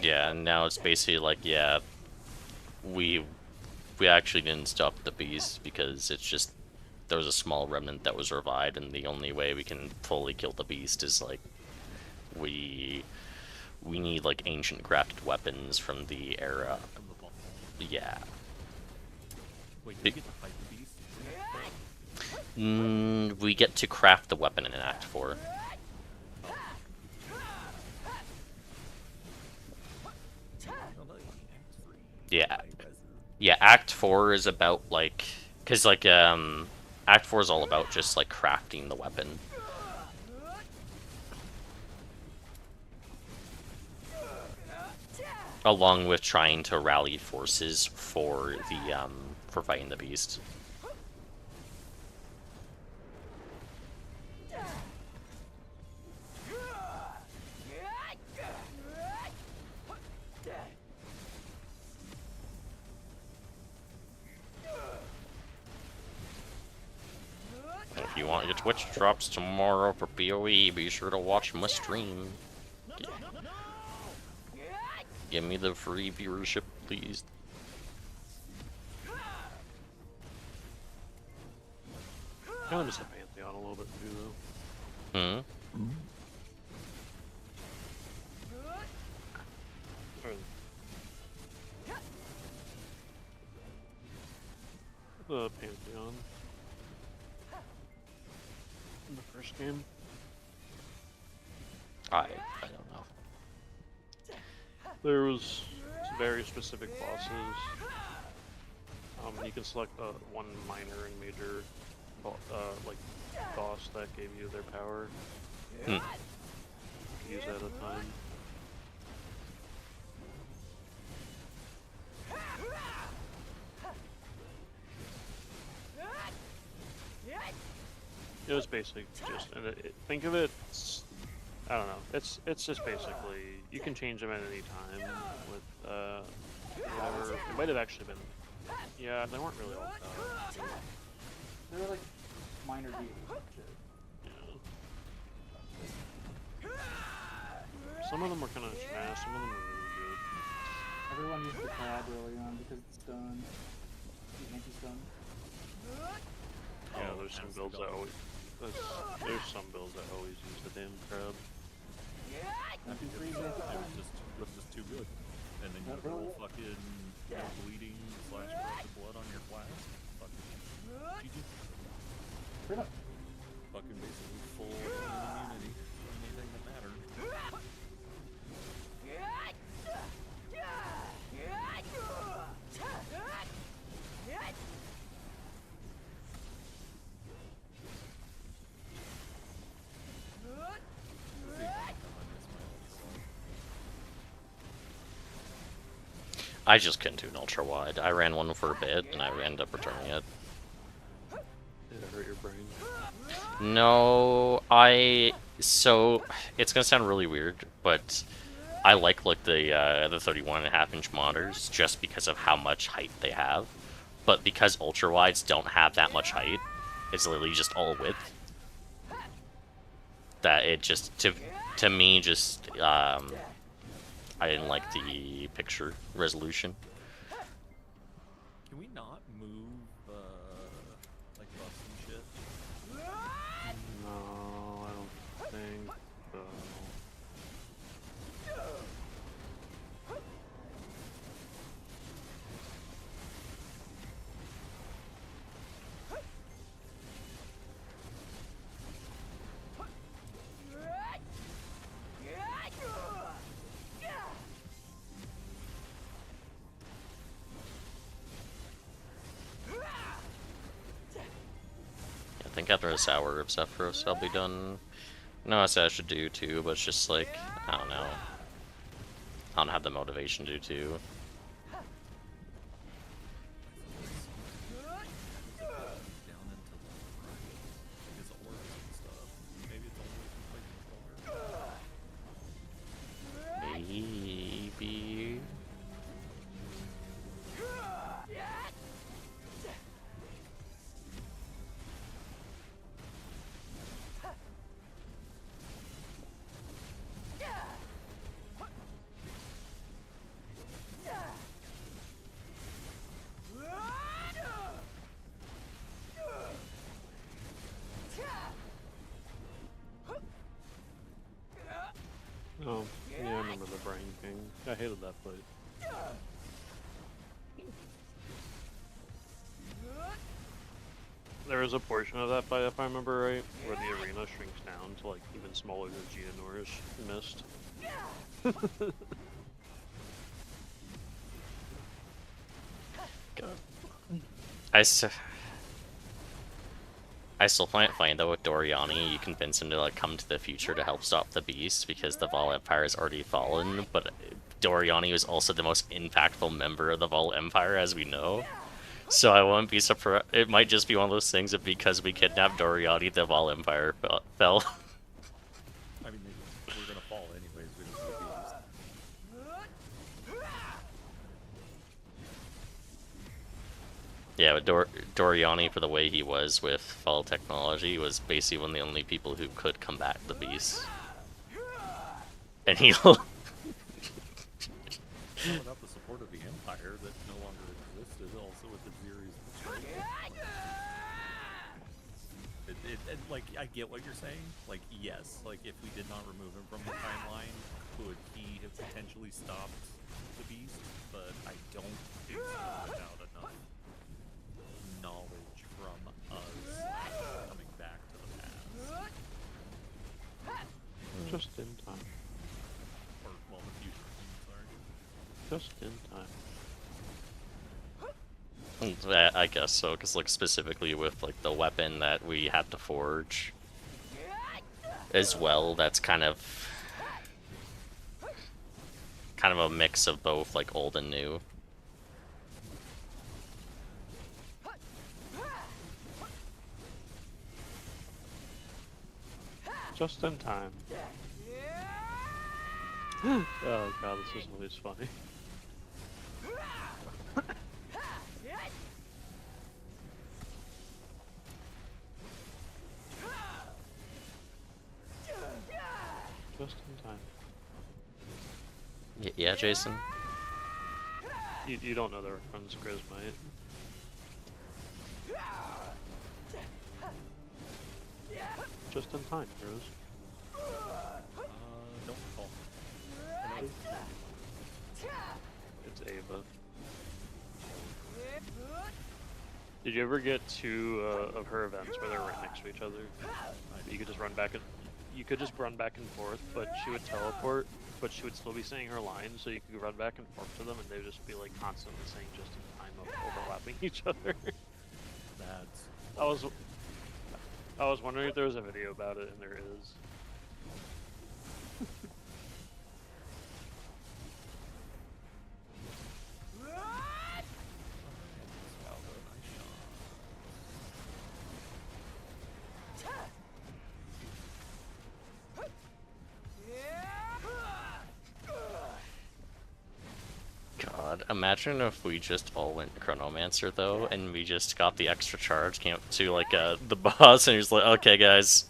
Yeah, and now it's basically like, yeah, we actually didn't stop the beast because it's just there was a small remnant that was revived, and the only way we can fully kill the beast is like we need like ancient crafted weapons from the era. Yeah. Wait, do we get to fight the beast? We get to craft the weapon in Act 4. Yeah. Yeah, Act 4 is about, like... Because, like, Act 4 is all about just, like, crafting the weapon. Along with trying to rally forces for the, for fighting the beast. If you want your Twitch drops tomorrow for POE, be sure to watch my stream. Give me the free viewership, please. Kind of miss the Pantheon a little bit too, though. The Pantheon in the first game. I don't know. There was some very specific bosses. You can select one minor and major, like boss that gave you their power. You can use that at a time. It was basically just, think of it, I don't know, it's just basically, you can change them at any time with, whatever, it might have actually been, yeah, they weren't really all power. They were like minor deals. Yeah. Some of them were kind of smash, some of them were really good. Everyone used the crab early on because it's stun. The anti-stun. Yeah, there's some builds that always... There's some builds that always use the damn crab. That's just too good. And then you roll fucking bleeding / corrupted blood on your class. Fucking GG. Fucking basically full immunity for anything that mattered. I just couldn't do an ultra wide. I ran one for a bit and I ended up returning it. Did it hurt your brain? No, so it's gonna sound really weird, but I like the 31.5-inch monitors just because of how much height they have. But because ultra wides don't have that much height, it's literally just all width. That it just to me just I didn't like the picture resolution. Can we not move like buffs and shit? No, I don't think so. I think after this hour of Zephyros, I'll be done. No, I said I should do too, but it's just like, I don't know. I don't have the motivation to do too. Maybe. I hated that fight. There was a portion of that fight, if I remember right, where the arena shrinks down to like even smaller than Geonor's mist. I still find it funny though with Doriani, you convince him to like come to the future to help stop the beast because the Vol Empire has already fallen, but Doriani was also the most impactful member of the Vol Empire, as we know. So I wouldn't be surprised. It might just be one of those things that because we kidnapped Doriani, the Vol Empire fell. I mean, we're gonna fall anyways. We just need the Yeah, but Doriani, for the way he was with Fall technology, was basically one of the only people who could combat the beast. And he without the support of the Empire that no longer existed, also with the series. Like, I get what you're saying. Like, yes, like if we did not remove him from the timeline, could he have potentially stopped the beast? But I don't think so without enough knowledge from us coming back to the past. Just in time. Or, well, the future, sorry. Just in time. I guess so, because like specifically with like the weapon that we had to forge as well, that's kind of a mix of both like old and new. Just in time. Oh god, this is always funny. Just in time. Yeah, Jason? You don't know the reference, Grizz might. Just in time, Grizz. Don't recall. It's Ava. Did you ever get two of her events where they're right next to each other? You could just run back and forth, but she would teleport, but she would still be saying her lines, so you could run back and forth to them, and they would just be like constantly saying just in time of overlapping each other. That's. I was wondering if there was a video about it, and there is. God, imagine if we just all went Chronomancer though, and we just got the extra charge, came up to like the boss, and he's like, "Okay, guys,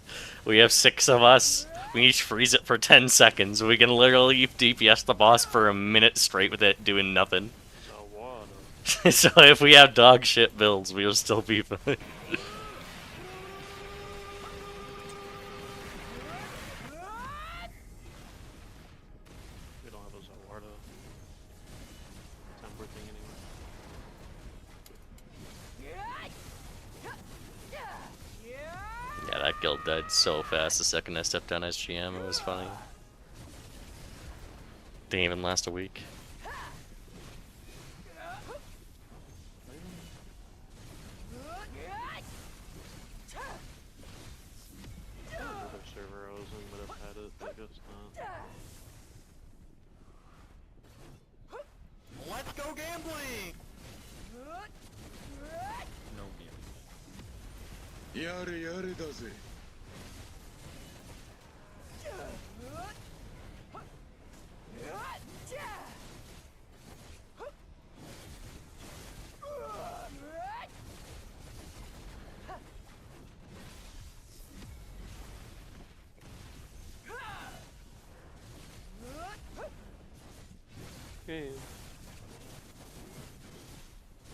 we have 6 of us. We each freeze it for 10 seconds. We can literally DPS the boss for a minute straight with it doing nothing." So if we have dog shit builds, we'll still be fine. Yeah, that guild died so fast the second I stepped down as GM, it was funny. Didn't even last a week. Another server I was in would have had it, I guess not. Let's go gambling! No gambling. やれやれだぜ。Okay.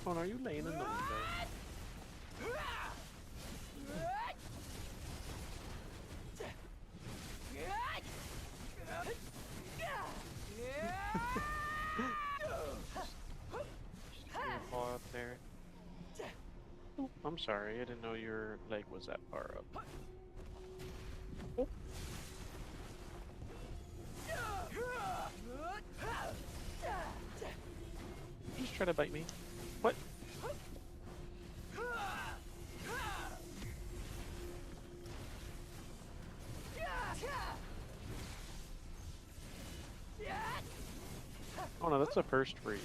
Oh, are you laying in the window? sorry, I didn't know your leg was that far up. You just try to bite me. What? Oh no, that's a first for you.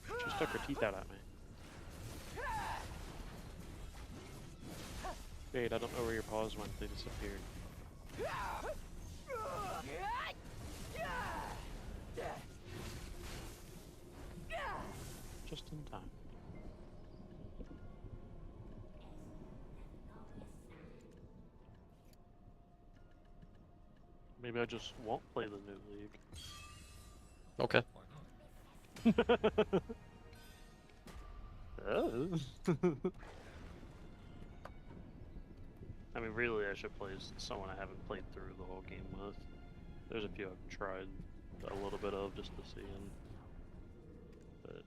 She stuck her teeth out at me. Wait, I don't know where your paws went, they disappeared. Just in time. Maybe I just won't play the new league. Okay. I mean, really, I should play someone I haven't played through the whole game with. There's a few I've tried a little bit of just to see them. But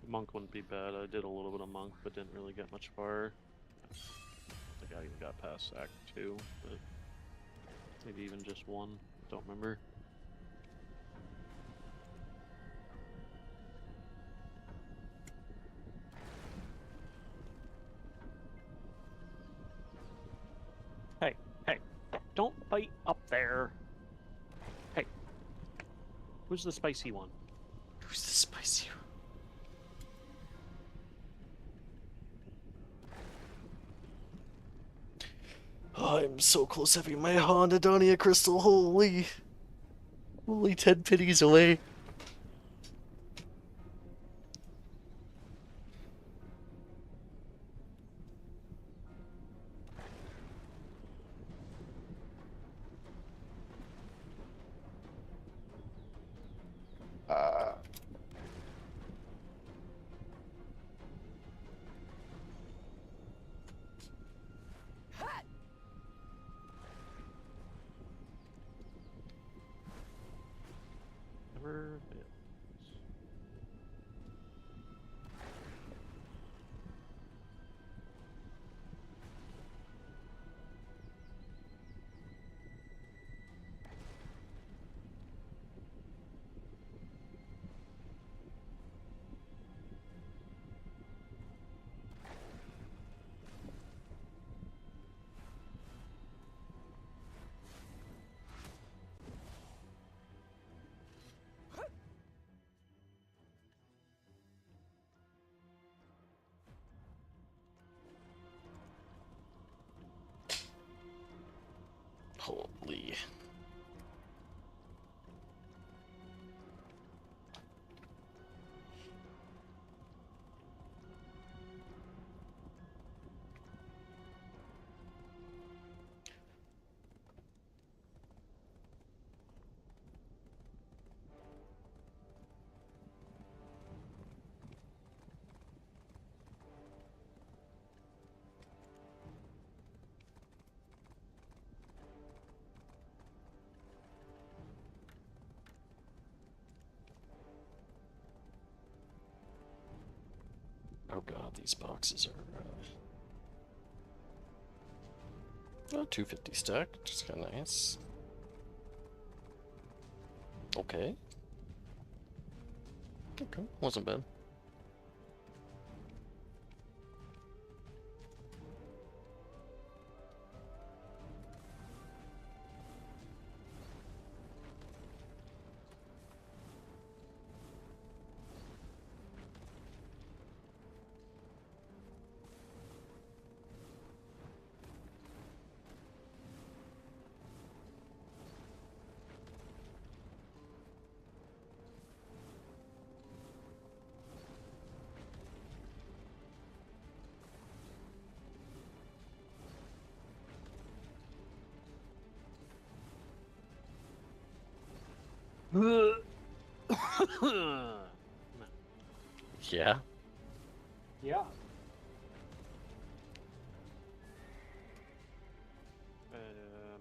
Monk wouldn't be bad. I did a little bit of Monk, but didn't really get much far. I think I even got past Act 2, but maybe even just 1. Don't remember. Hey, hey, don't fight up there. Hey, who's the spicy one? Who's the spicy one? Oh, I'm so close having my Honda Donia crystal. Holy 10 pities away. Never fails. Holy. Oh god, these boxes are 250 stack, which is kind of nice. Okay. Okay, wasn't bad. Yeah. Yeah.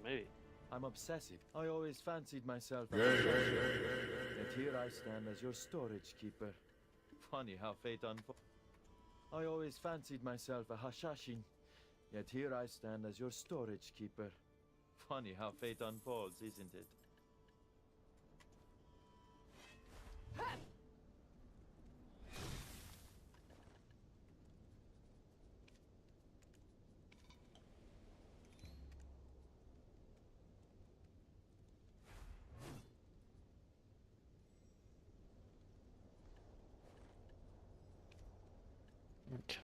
Maybe. I'm obsessive. I always fancied myself a Hashashin. Yet here I stand as your storage keeper. Funny how fate unfolds. I always fancied myself a Hashashin. Yet here I stand as your storage keeper. Funny how fate unfolds, isn't it?